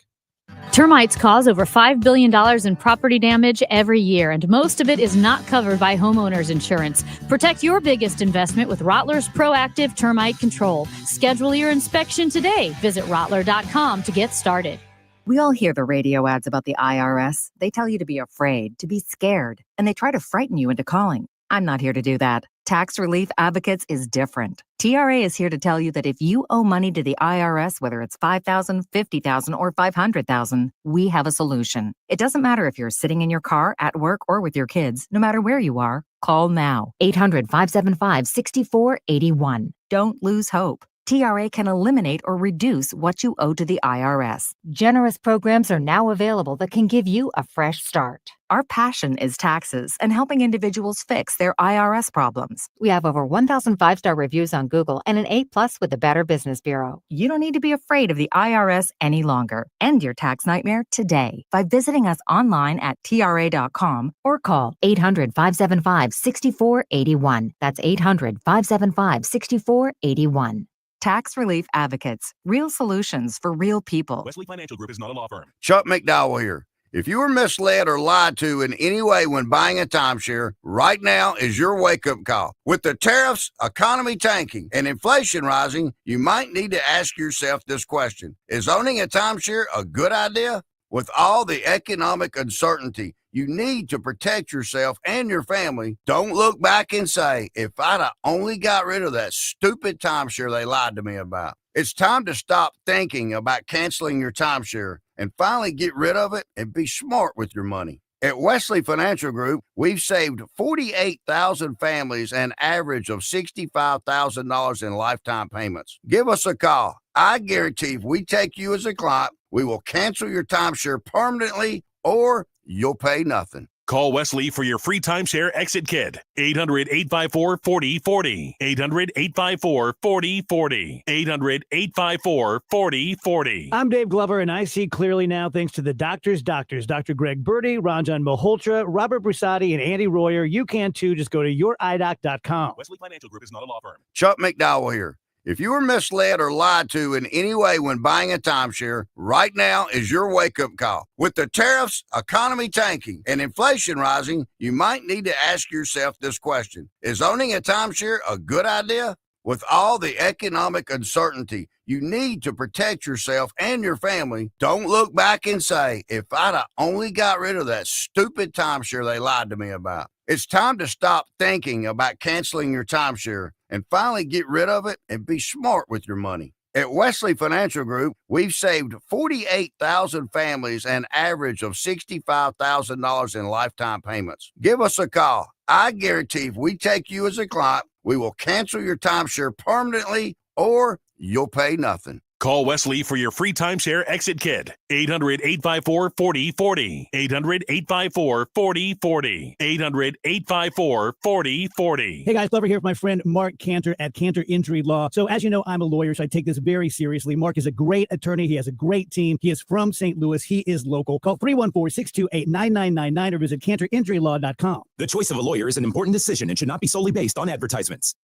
Termites cause over $5 billion in property damage every year, and most of it is not covered by homeowners insurance. Protect your biggest investment with Rottler's Proactive Termite Control. Schedule your inspection today. Visit Rottler.com to get started. We all hear the radio ads about the IRS. They tell you to be afraid, to be scared, and they try to frighten you into calling. I'm not here to do that. Tax Relief Advocates is different. TRA is here to tell you that if you owe money to the IRS, whether it's $5,000, $50,000, or $500,000, we have a solution. It doesn't matter if you're sitting in your car, at work, or with your kids. No matter where you are, call now. 800-575-6481. Don't lose hope. TRA can eliminate or reduce what you owe to the IRS. Generous programs are now available that can give you a fresh start. Our passion is taxes and helping individuals fix their IRS problems. We have over 1,000 5-star reviews on Google and an A+ with the Better Business Bureau. You don't need to be afraid of the IRS any longer. End your tax nightmare today by visiting us online at TRA.com or call 800-575-6481. That's 800-575-6481. Tax Relief Advocates. Real solutions for real people. Wesley Financial Group is not a law firm. Chuck McDowell here. If you were misled or lied to in any way when buying a timeshare, right now is your wake-up call. With the tariffs, economy tanking, and inflation rising, you might need to ask yourself this question. Is owning a timeshare a good idea? With all the economic uncertainty, you need to protect yourself and your family. Don't look back and say, if I'd have only got rid of that stupid timeshare they lied to me about. It's time to stop thinking about canceling your timeshare and finally get rid of it and be smart with your money. At Wesley Financial Group, we've saved 48,000 families an average of $65,000 in lifetime payments. Give us a call. I guarantee if we take you as a client, we will cancel your timeshare permanently or you'll pay nothing. Call Wesley for your free timeshare exit kit. 800-854-4040. 800-854-4040. 800-854-4040. I'm Dave Glover, and I see clearly now thanks to the doctors, Dr. Greg Birdie, Ranjan Malhotra, Robert Brusati, and Andy Royer. You can too. Just go to youridoc.com. Wesley Financial Group is not a law firm. Chuck McDowell here. If you were misled or lied to in any way when buying a timeshare, right now is your wake-up call. With the tariffs, economy tanking, and inflation rising, you might need to ask yourself this question. Is owning a timeshare a good idea? With all the economic uncertainty, you need to protect yourself and your family. Don't look back and say, if I'd have only got rid of that stupid timeshare they lied to me about. It's time to stop thinking about canceling your timeshare and finally get rid of it and be smart with your money. At Wesley Financial Group, we've saved 48,000 families an average of $65,000 in lifetime payments. Give us a call. I guarantee if we take you as a client, we will cancel your timeshare permanently or you'll pay nothing. Call Wesley for your free timeshare exit kit. 800-854-4040. 800-854-4040. 800-854-4040. Hey guys, Glover here with my friend Mark Cantor at Cantor Injury Law. So as you know, I'm a lawyer, so I take this very seriously. Mark is a great attorney. He has a great team. He is from St. Louis. He is local. Call 314-628-9999 or visit cantorinjurylaw.com. The choice of a lawyer is an important decision and should not be solely based on advertisements.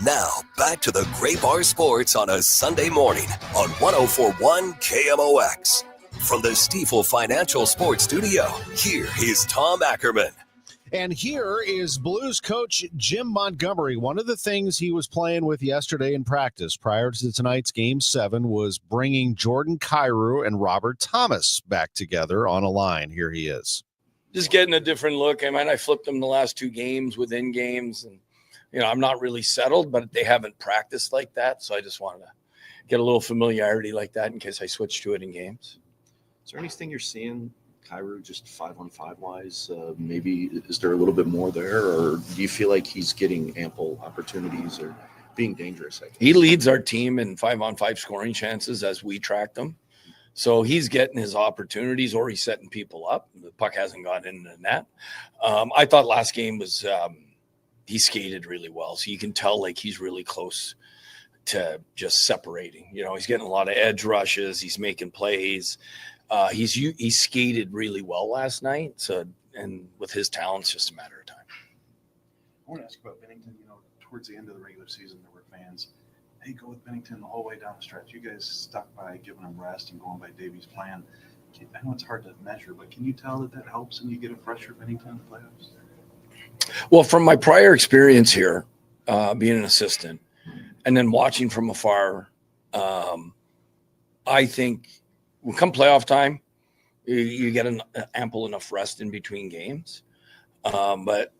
Now, back to the Gray Bar Sports on a Sunday morning on 104.1 KMOX. From the Stifel Financial Sports Studio, here is Tom Ackerman. And here is Blues coach Jim Montgomery. One of the things he was playing with yesterday in practice prior to tonight's Game 7 was bringing Jordan Kyrou and Robert Thomas back together on a line. Here he is. Just getting a different look. I mean, I flipped them the last two games within games, and I'm not really settled, but they haven't practiced like that. So I just wanted to get a little familiarity like that in case I switch to it in games. Is there anything you're seeing, Kyrou, just 5-on-5 wise? Maybe is there a little bit more there, or do you feel like he's getting ample opportunities or being dangerous? He leads our team in 5-on-5 scoring chances as we track them. So he's getting his opportunities or he's setting people up. The puck hasn't gone in the net. I thought last game was he skated really well. So you can tell like he's really close to just separating. He's getting a lot of edge rushes. He's making plays. He skated really well last night. So, and with his talent, it's just a matter of time. I want to ask about Bennington. Towards the end of the regular season, there were fans, hey, go with Bennington the whole way down the stretch. You guys stuck by giving him rest and going by Davey's plan. I know it's hard to measure, but can you tell that helps and you get a fresher Bennington in the playoffs? Well, from my prior experience here, being an assistant and then watching from afar, I think when come playoff time, you get an ample enough rest in between games. But,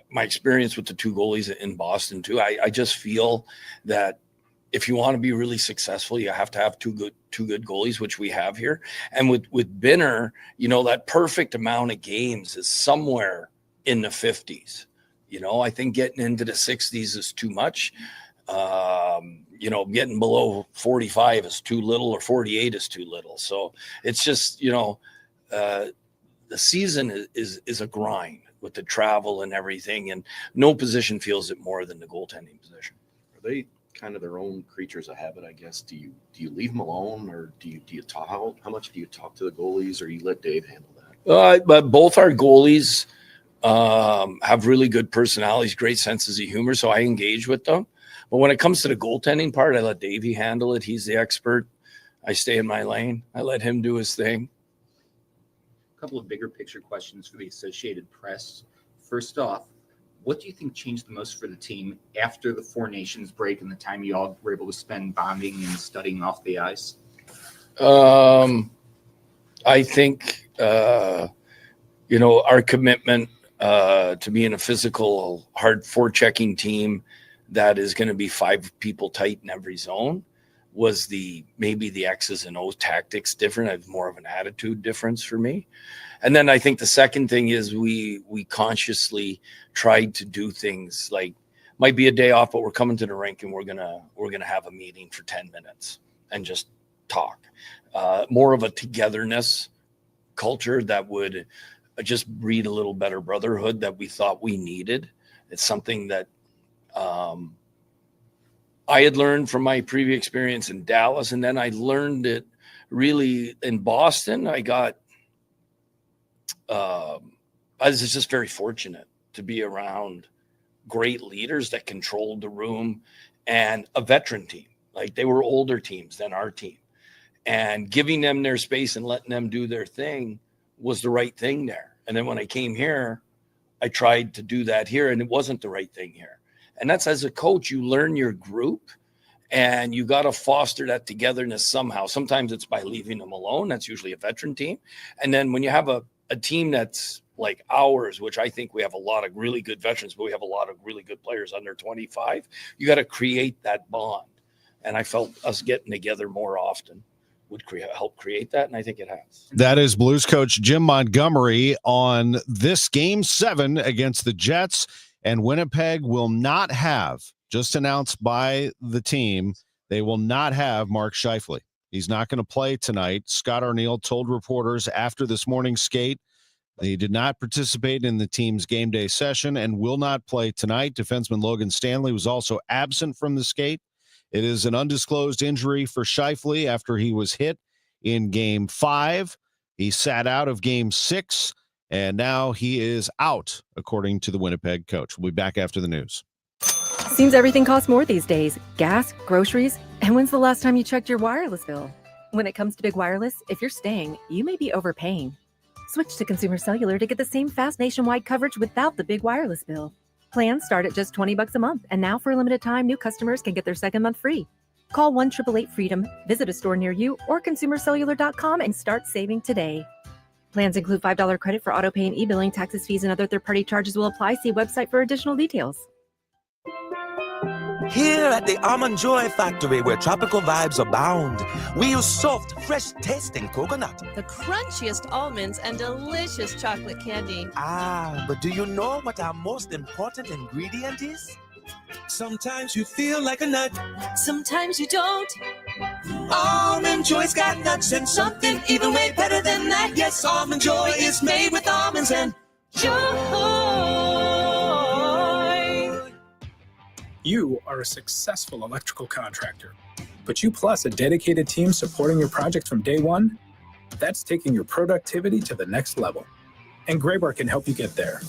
my experience with the two goalies in Boston too, I just feel that if you want to be really successful, you have to have two good goalies, which we have here. And with Binner, that perfect amount of games is somewhere in the 50s. I think getting into the 60s is too much. Getting below 45 is too little, or 48 is too little. So it's just, the season is a grind with the travel and everything, and no position feels it more than the goaltending position. Are they kind of their own creatures of habit, I guess? Do you leave them alone, or do you talk? How much do you talk to the goalies, or you let Dave handle that? But both our goalies have really good personalities, great senses of humor, so I engage with them. But when it comes to the goaltending part, I let Davey handle it. He's the expert. I stay in my lane. I let him do his thing. A couple of bigger picture questions for the Associated Press. First off, what do you think changed the most for the team after the Four Nations break and the time you all were able to spend bonding and studying off the ice? I think, our commitment to being a physical, hard forechecking team that is going to be 5 people tight in every zone was maybe the X's and O's tactics different. It's more of an attitude difference for me. And then I think the second thing is we consciously tried to do things like, might be a day off, but we're coming to the rink and we're gonna have a meeting for 10 minutes and just talk. More of a togetherness culture that would just breed a little better brotherhood that we thought we needed. It's something that I had learned from my previous experience in Dallas, and then I learned it really in Boston. I was just very fortunate to be around great leaders that controlled the room and a veteran team. Like, they were older teams than our team, and giving them their space and letting them do their thing was the right thing there. And then when I came here, I tried to do that here, and it wasn't the right thing here. And that's, as a coach, you learn your group and you got to foster that togetherness somehow. Sometimes it's by leaving them alone. That's usually a veteran team. And then when you have a team that's like ours, which I think we have a lot of really good veterans, but we have a lot of really good players under 25, you got to create that bond. And I felt us getting together more often would help create that, and I think it has. That is Blues coach Jim Montgomery on this Game 7 against the Jets. And Winnipeg will not have, just announced by the team, they will not have Mark Scheifele. He's not going to play tonight. Scott Arniel told reporters after this morning's skate he did not participate in the team's game day session and will not play tonight. Defenseman Logan Stanley was also absent from the skate. It is an undisclosed injury for Scheifele after he was hit in Game 5. He sat out of Game 6. And now he is out, according to the Winnipeg coach. We'll be back after the news. Seems everything costs more these days. Gas, groceries, and when's the last time you checked your wireless bill? When it comes to big wireless, if you're staying, you may be overpaying. Switch to Consumer Cellular to get the same fast nationwide coverage without the big wireless bill. Plans start at just $20 a month, and now for a limited time, new customers can get their second month free. Call 1-888-FREEDOM, visit a store near you, or consumercellular.com and start saving today. Plans include $5 credit for auto pay and e-billing. Taxes, fees, and other third-party charges will apply. See website for additional details. Here at the Almond Joy Factory, where tropical vibes abound, we use soft, fresh-tasting coconut. The crunchiest almonds and delicious chocolate candy. Ah, but do you know what our most important ingredient is? Sometimes you feel like a nut. Sometimes you don't. Almond Joy's got nuts and something even way better than that. Yes, Almond Joy is made with almonds and joy. You are a successful electrical contractor, but you plus a dedicated team supporting your project from day one? That's taking your productivity to the next level. And Graybar can help you get there.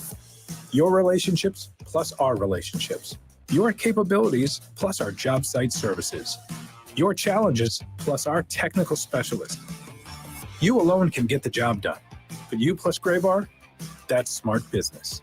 Your relationships plus our relationships. Your capabilities plus our job site services. Your challenges plus our technical specialists. You alone can get the job done, but you plus Graybar, that's smart business.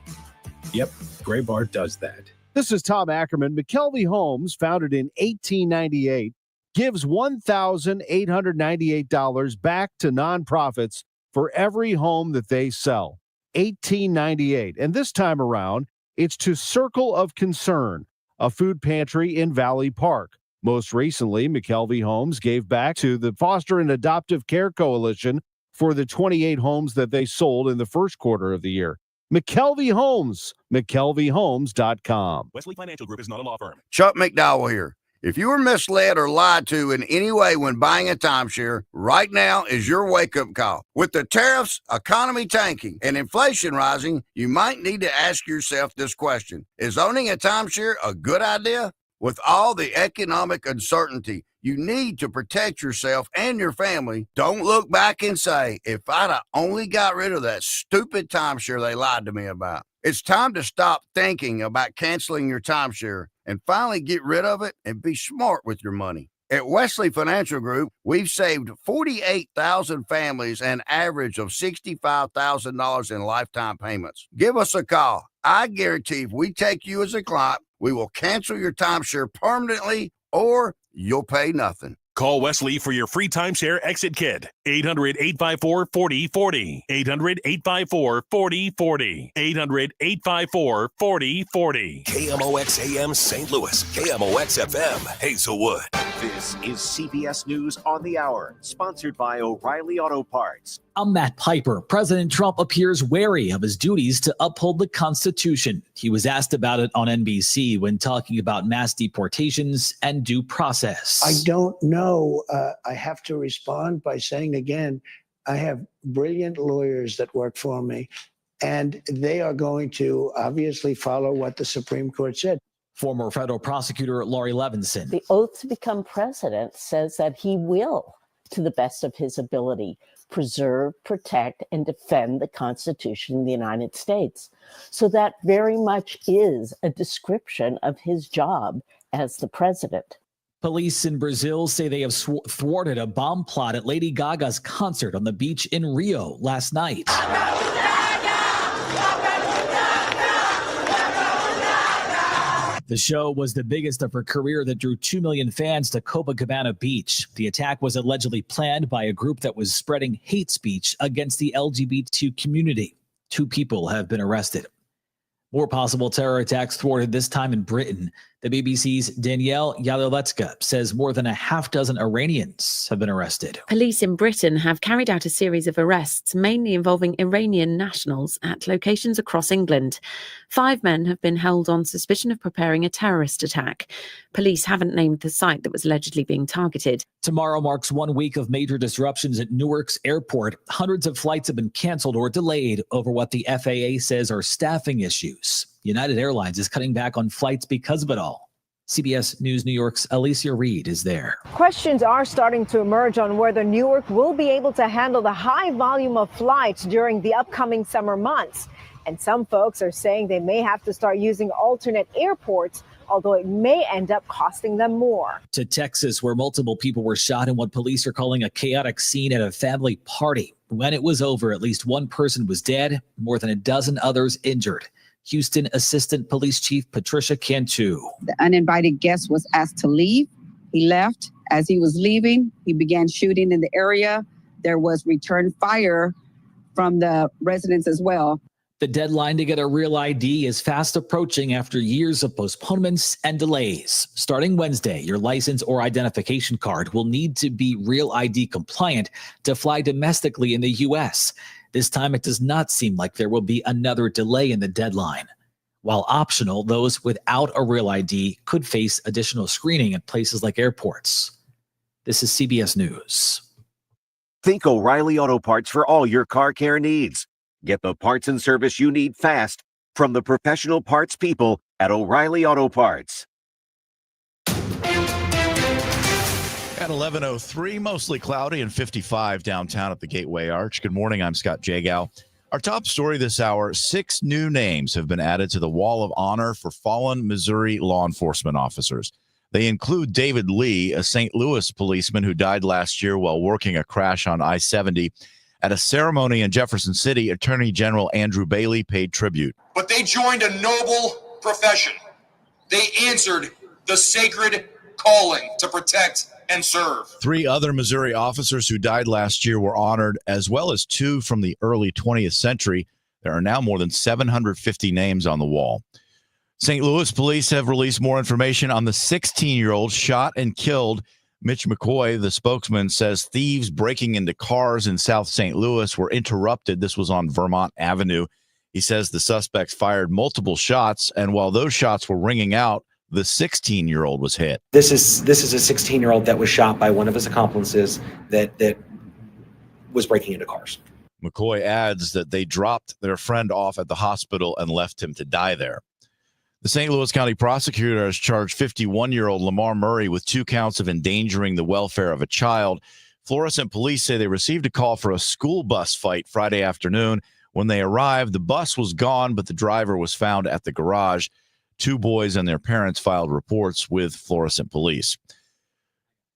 Yep, Graybar does that. This is Tom Ackerman. McKelvey Homes, founded in 1898, gives $1,898 back to nonprofits for every home that they sell. 1898. And this time around, it's to Circle of Concern, a food pantry in Valley Park. Most recently, McKelvey Homes gave back to the Foster and Adoptive Care Coalition for the 28 homes that they sold in the first quarter of the year. McKelvey Homes, McKelveyHomes.com. Wesley Financial Group is not a law firm. Chuck McDowell here. If you were misled or lied to in any way when buying a timeshare, right now is your wake-up call. With the tariffs, economy tanking, and inflation rising, you might need to ask yourself this question. Is owning a timeshare a good idea? With all the economic uncertainty, you need to protect yourself and your family. Don't look back and say, if I'd have only got rid of that stupid timeshare they lied to me about. It's time to stop thinking about canceling your timeshare and finally get rid of it and be smart with your money. At Wesley Financial Group, we've saved 48,000 families an average of $65,000 in lifetime payments. Give us a call. I guarantee if we take you as a client, we will cancel your timeshare permanently or you'll pay nothing. Call Wesley for your free timeshare exit kit. 800-854-4040. 800-854-4040. 800-854-4040. KMOX AM St. Louis. KMOX FM Hazelwood. This is CBS News on the Hour, sponsored by O'Reilly Auto Parts. I'm Matt Piper. President Trump appears wary of his duties to uphold the Constitution. He was asked about it on NBC when talking about mass deportations and due process. I don't know. I have to respond by saying again, I have brilliant lawyers that work for me, and they are going to obviously follow what the Supreme Court said. Former federal prosecutor Laurie Levinson. The oath to become president says that he will, to the best of his ability, preserve, protect, and defend the Constitution of the United States. So that very much is a description of his job as the president. Police in Brazil say they have thwarted a bomb plot at Lady Gaga's concert on the beach in Rio last night. The show was the biggest of her career that drew 2 million fans to Copacabana Beach. The attack was allegedly planned by a group that was spreading hate speech against the LGBT community. 2 people have been arrested. More possible terror attacks thwarted, this time in Britain. The BBC's Danielle Yalovetska says more than a half dozen Iranians have been arrested. Police in Britain have carried out a series of arrests, mainly involving Iranian nationals, at locations across England. 5 men have been held on suspicion of preparing a terrorist attack. Police haven't named the site that was allegedly being targeted. Tomorrow marks 1 week of major disruptions at Newark's airport. Hundreds of flights have been canceled or delayed over what the FAA says are staffing issues. United Airlines is cutting back on flights because of it all. CBS News New York's Alicia Reed is there. Questions are starting to emerge on whether Newark will be able to handle the high volume of flights during the upcoming summer months. And some folks are saying they may have to start using alternate airports, although it may end up costing them more. To Texas, where multiple people were shot in what police are calling a chaotic scene at a family party. When it was over, at least 1 person was dead, more than a dozen others injured. Houston Assistant Police Chief Patricia Cantu. The uninvited guest was asked to leave. He left. As he was leaving, he began shooting in the area. There was return fire from the residents as well. The deadline to get a real ID is fast approaching after years of postponements and delays. Starting Wednesday, your license or identification card will need to be real ID compliant to fly domestically in the U.S. This time, it does not seem like there will be another delay in the deadline. While optional, those without a real ID could face additional screening at places like airports. This is CBS News. Think O'Reilly Auto Parts for all your car care needs. Get the parts and service you need fast from the professional parts people at O'Reilly Auto Parts. At 11:03, mostly cloudy and 55 downtown at the Gateway Arch. Good morning. I'm Scott Jagow. Our top story this hour, 6 new names have been added to the Wall of Honor for fallen Missouri law enforcement officers. They include David Lee, a St. Louis policeman who died last year while working a crash on I-70. At a ceremony in Jefferson City, Attorney General Andrew Bailey paid tribute. But they joined a noble profession. They answered the sacred calling to protect and serve. 3 other Missouri officers who died last year were honored, as well as 2 from the early 20th century. There are now more than 750 names on the wall. St. Louis police have released more information on the 16-year-old shot and killed. Mitch McCoy, the spokesman, says thieves breaking into cars in South St. Louis were interrupted. This was on Vermont Avenue. He says the suspects fired multiple shots, and while those shots were ringing out, the 16-year-old was hit. This is a 16-year-old that was shot by one of his accomplices that was breaking into cars. McCoy adds that they dropped their friend off at the hospital and left him to die there. The St. Louis County prosecutor has charged 51-year-old Lamar Murray with 2 counts of endangering the welfare of a child. Florissant police say they received a call for a school bus fight Friday afternoon. When they arrived, the bus was gone, but the driver was found at the garage. 2 boys and their parents filed reports with Florissant police.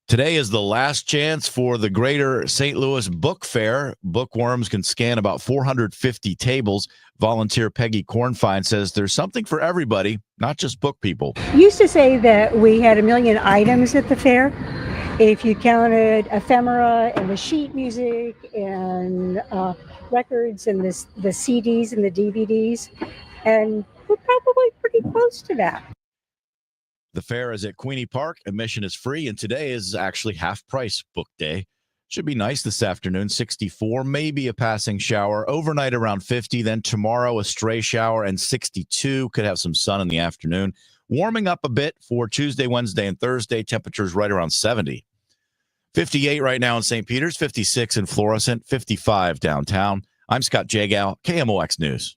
Today is the last chance for the Greater St. Louis Book Fair. Bookworms can scan about 450 tables. Volunteer Peggy Cornfine says there's something for everybody, not just book people. Used to say that we had 1 million items at the fair. If you counted ephemera and the sheet music and records and the CDs and the DVDs, and we're probably pretty close to that. The fair is at Queenie Park. Admission is free, and today is actually half price book day. Should be nice this afternoon, 64, maybe a passing shower. Overnight around 50, then tomorrow a stray shower and 62. Could have some sun in the afternoon. Warming up a bit for Tuesday, Wednesday, and Thursday. Temperatures right around 70. 58 right now in St. Peters, 56 in Florissant, 55 downtown. I'm Scott Jagow, KMOX News.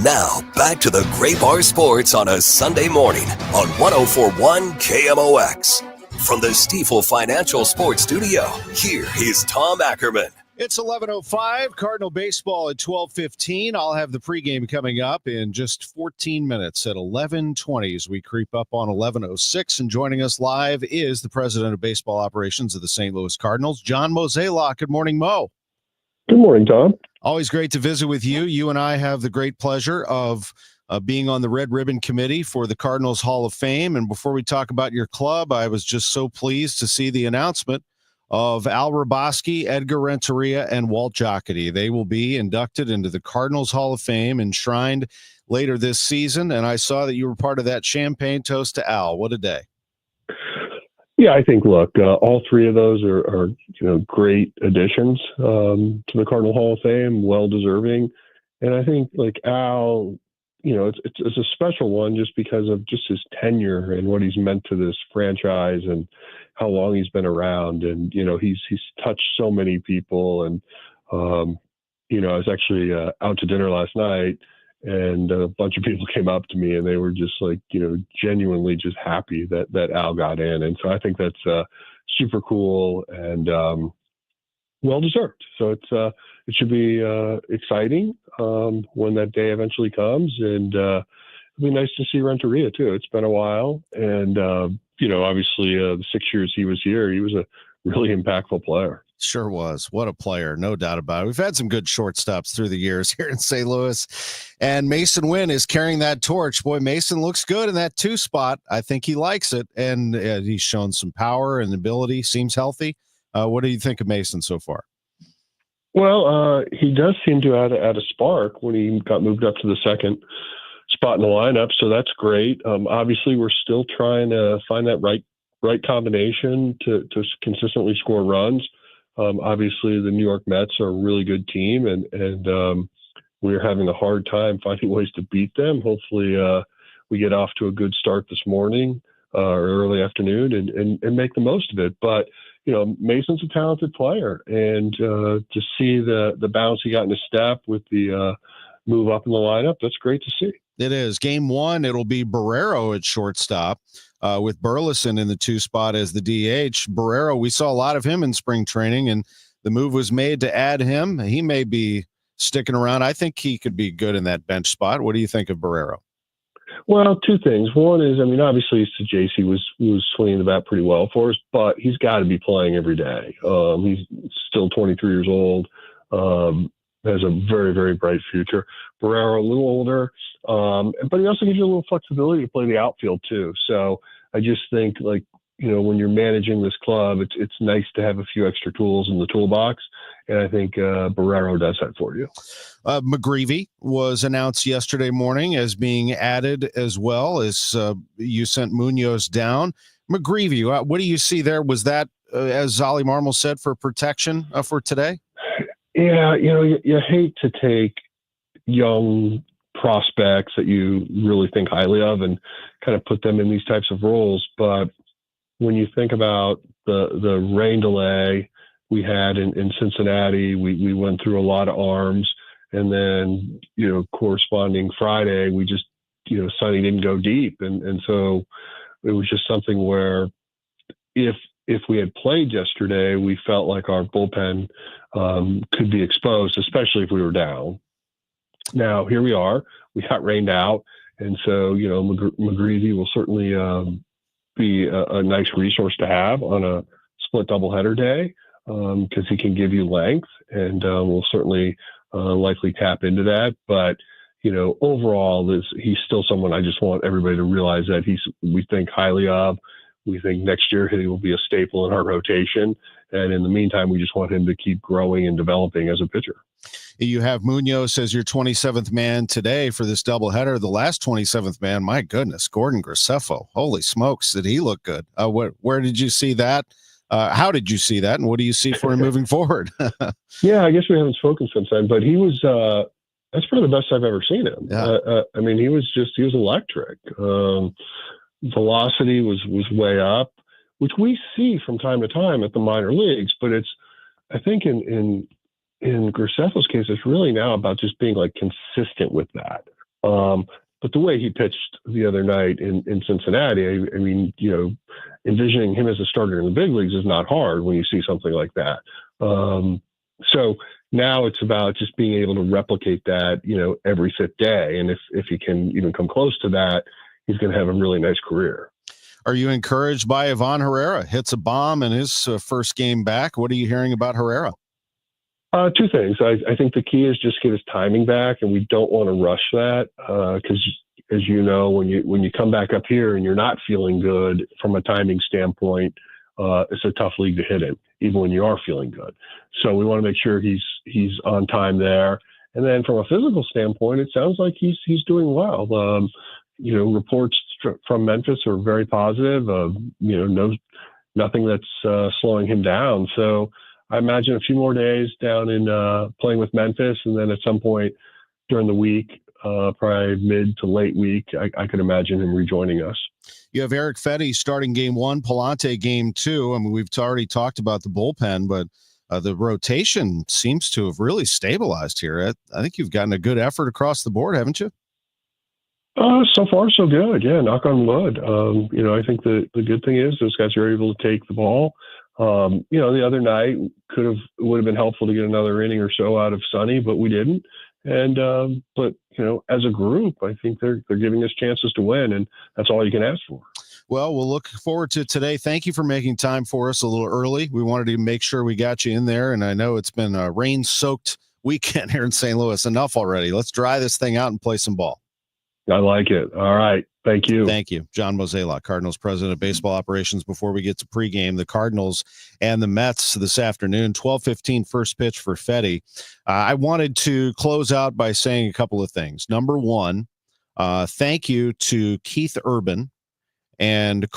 Now, back to the Gray Bar Sports on a Sunday morning on 104.1 KMOX. From the Stifel Financial Sports Studio, here is Tom Ackerman. It's 11:05, Cardinal baseball at 12:15. I'll have the pregame coming up in just 14 minutes at 11:20 as we creep up on 11:06. And joining us live is the president of baseball operations of the St. Louis Cardinals, John Mozeliak. Good morning, Mo. Good morning, Tom. Always great to visit with you. You and I have the great pleasure of being on the Red Ribbon Committee for the Cardinals Hall of Fame. And before we talk about your club, I was just so pleased to see the announcement of Al Raboski, Edgar Renteria, and Walt Jocketty. They will be inducted into the Cardinals Hall of Fame, enshrined later this season. And I saw that you were part of that champagne toast to Al. What a day. Yeah, I think, look, all three of those are great additions to the Cardinal Hall of Fame, well-deserving. And I think, like, Al, it's a special one just because of just his tenure and what he's meant to this franchise and how long he's been around. And, he's touched so many people. And, I was actually out to dinner last night, and a bunch of people came up to me and they were just like, genuinely just happy that Al got in. And so I think that's super cool and well-deserved. So it should be exciting when that day eventually comes. And it'll be nice to see Renteria too. It's been a while. And, obviously the 6 years he was here, he was a really impactful player. Sure was. What a player. No doubt about it. We've had some good shortstops through the years here in St. Louis, and Mason Wynn is carrying that torch. Boy, Mason looks good in that 2 spot. I think he likes it, and he's shown some power and ability, seems healthy. What do you think of Mason so far? Well, he does seem to add a spark when he got moved up to the 2nd spot in the lineup, so that's great. Obviously, we're still trying to find that right combination to consistently score runs. Obviously, the New York Mets are a really good team, and we're having a hard time finding ways to beat them. Hopefully, we get off to a good start this morning or early afternoon and make the most of it. But, Mason's a talented player, and to see the bounce he got in his step with the move up in the lineup, that's great to see. It is. Game 1, it'll be Barrero at shortstop. With Burleson in the 2 spot as the DH. Barrero, we saw a lot of him in spring training, and the move was made to add him. He may be sticking around. I think he could be good in that bench spot. What do you think of Barrero? Well, 2 things. One is, obviously JC was swinging the bat pretty well for us, but he's got to be playing every day. He's still 23 years old, has a very, very bright future. Barrero, a little older, but he also gives you a little flexibility to play the outfield too. So I just think, when you're managing this club, it's nice to have a few extra tools in the toolbox. And I think Barrero does that for you. McGreevy was announced yesterday morning as being added as well as you sent Munoz down. McGreevy, what do you see there? Was that, as Ollie Marmol said, for protection for today? Yeah, you hate to take young prospects that you really think highly of and kind of put them in these types of roles. But when you think about the rain delay we had in Cincinnati, we went through a lot of arms, and then, corresponding Friday, we just, Sonny didn't go deep. And so it was just something where if we had played yesterday, we felt like our bullpen could be exposed, especially if we were down. Now, here we are. We got rained out. And so, McGreevy will certainly be a nice resource to have on a split doubleheader day because he can give you length, and we'll certainly likely tap into that. But overall, he's still someone I just want everybody to realize that we think highly of. We think next year he will be a staple in our rotation. And in the meantime, we just want him to keep growing and developing as a pitcher. You have Munoz as your 27th man today for this doubleheader. The last 27th man, my goodness, Gordon Graceffo. Holy smokes, did he look good? Where did you see that? How did you see that? And what do you see for him moving forward? Yeah, I guess we haven't spoken since then, but he was that's probably the best I've ever seen him. Yeah. I mean, he was electric. Velocity was way up, which we see from time to time at the minor leagues, but I think in Graceffo's case, it's really now about just being like consistent with that. But the way he pitched the other night in Cincinnati, I mean, envisioning him as a starter in the big leagues is not hard when you see something like that. So now it's about just being able to replicate that, every fifth day. And if he can even come close to that, he's going to have a really nice career. Are you encouraged by Ivan Herrera? Hits a bomb in his first game back. What are you hearing about Herrera? Two things. I think the key is just get his timing back, and we don't want to rush that because, as you know, when you come back up here and you're not feeling good from a timing standpoint, it's a tough league to hit in, even when you are feeling good. So we want to make sure he's on time there. And then from a physical standpoint, it sounds like he's doing well. Reports from Memphis are very positive. Nothing that's slowing him down. So I imagine a few more days down in playing with Memphis, and then at some point during the week, probably mid to late week, I could imagine him rejoining us. You have Eric Fetty starting game 1, Palante game 2. I mean, we've already talked about the bullpen, but the rotation seems to have really stabilized here. I think you've gotten a good effort across the board, haven't you? So far, so good. Yeah, knock on wood. I think the good thing is those guys are able to take the ball. The other night would have been helpful to get another inning or so out of Sonny, but we didn't. And but as a group, I think they're giving us chances to win, and that's all you can ask for. Well, we'll look forward to today. Thank you for making time for us a little early. We wanted to make sure we got you in there, and I know it's been a rain-soaked weekend here in St. Louis. Enough already. Let's dry this thing out and play some ball. I like it. All right. Thank you. Thank you. John Mozeliak, Cardinals president of baseball operations. Before we get to pregame, the Cardinals and the Mets this afternoon, 12:15 first pitch for Fetty. I wanted to close out by saying a couple of things. Number one, thank you to Keith Urban and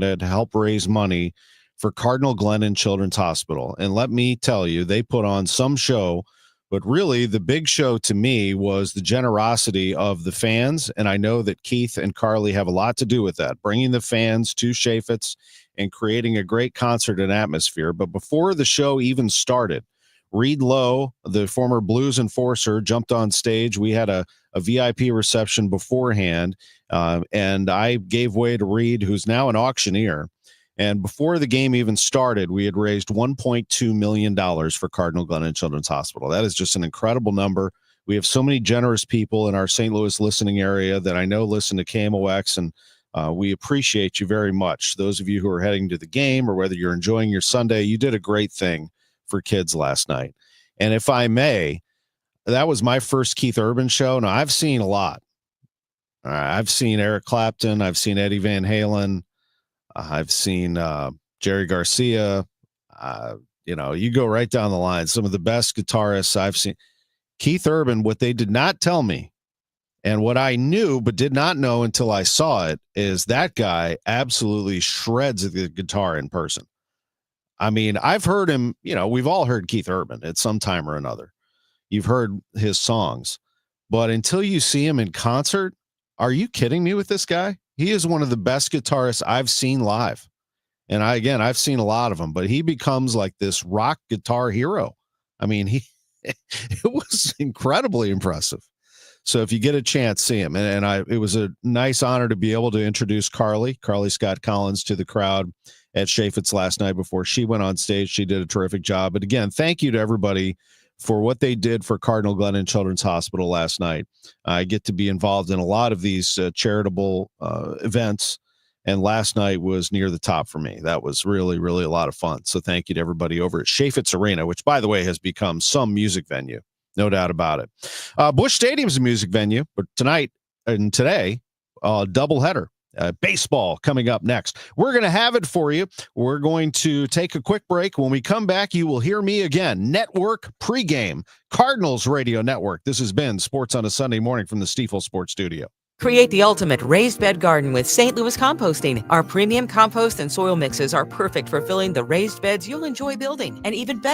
to help raise money for Cardinal Glennon Children's Hospital. And let me tell you, they put on some show. But really, the big show to me was the generosity of the fans, and I know that Keith and Carly have a lot to do with that, bringing the fans to Chaffetz and creating a great concert and atmosphere. But before the show even started, Reed Lowe, the former Blues enforcer, jumped on stage. We had a VIP reception beforehand, and I gave way to Reed, who's now an auctioneer. And before the game even started, we had raised $1.2 million for Cardinal Glennon Children's Hospital. That is just an incredible number. We have so many generous people in our St. Louis listening area that I know listen to KMOX, and we appreciate you very much. Those of you who are heading to the game or whether you're enjoying your Sunday, you did a great thing for kids last night. And if I may, that was my first Keith Urban show. Now, I've seen a lot. I've seen Eric Clapton. I've seen Eddie Van Halen. I've seen Jerry Garcia. You go right down the line. Some of the best guitarists I've seen. Keith Urban, what they did not tell me, and what I knew but did not know until I saw it, is that guy absolutely shreds the guitar in person. I mean, I've heard him, we've all heard Keith Urban at some time or another. You've heard his songs. But until you see him in concert, are you kidding me with this guy? He is one of the best guitarists I've seen live. And I've seen a lot of them, but he becomes like this rock guitar hero. I mean, it was incredibly impressive. So if you get a chance, see him. It was a nice honor to be able to introduce Carly Scott Collins, to the crowd at Chaffetz last night before she went on stage. She did a terrific job. But again, thank you to everybody for what they did for Cardinal Glennon Children's Hospital last night. I get to be involved in a lot of these charitable events, and last night was near the top for me. That was really, really a lot of fun. So thank you to everybody over at Chaffetz Arena, which, by the way, has become some music venue. No doubt about it. Busch Stadium's a music venue, but tonight and today, doubleheader. Baseball coming up next. We're going to have it for you. We're going to take a quick break. When we come back, you will hear me again. Network pregame, Cardinals Radio Network. This has been Sports on a Sunday Morning from the Stifel Sports Studio. Create the ultimate raised bed garden with St. Louis Composting. Our premium compost and soil mixes are perfect for filling the raised beds you'll enjoy building, and even better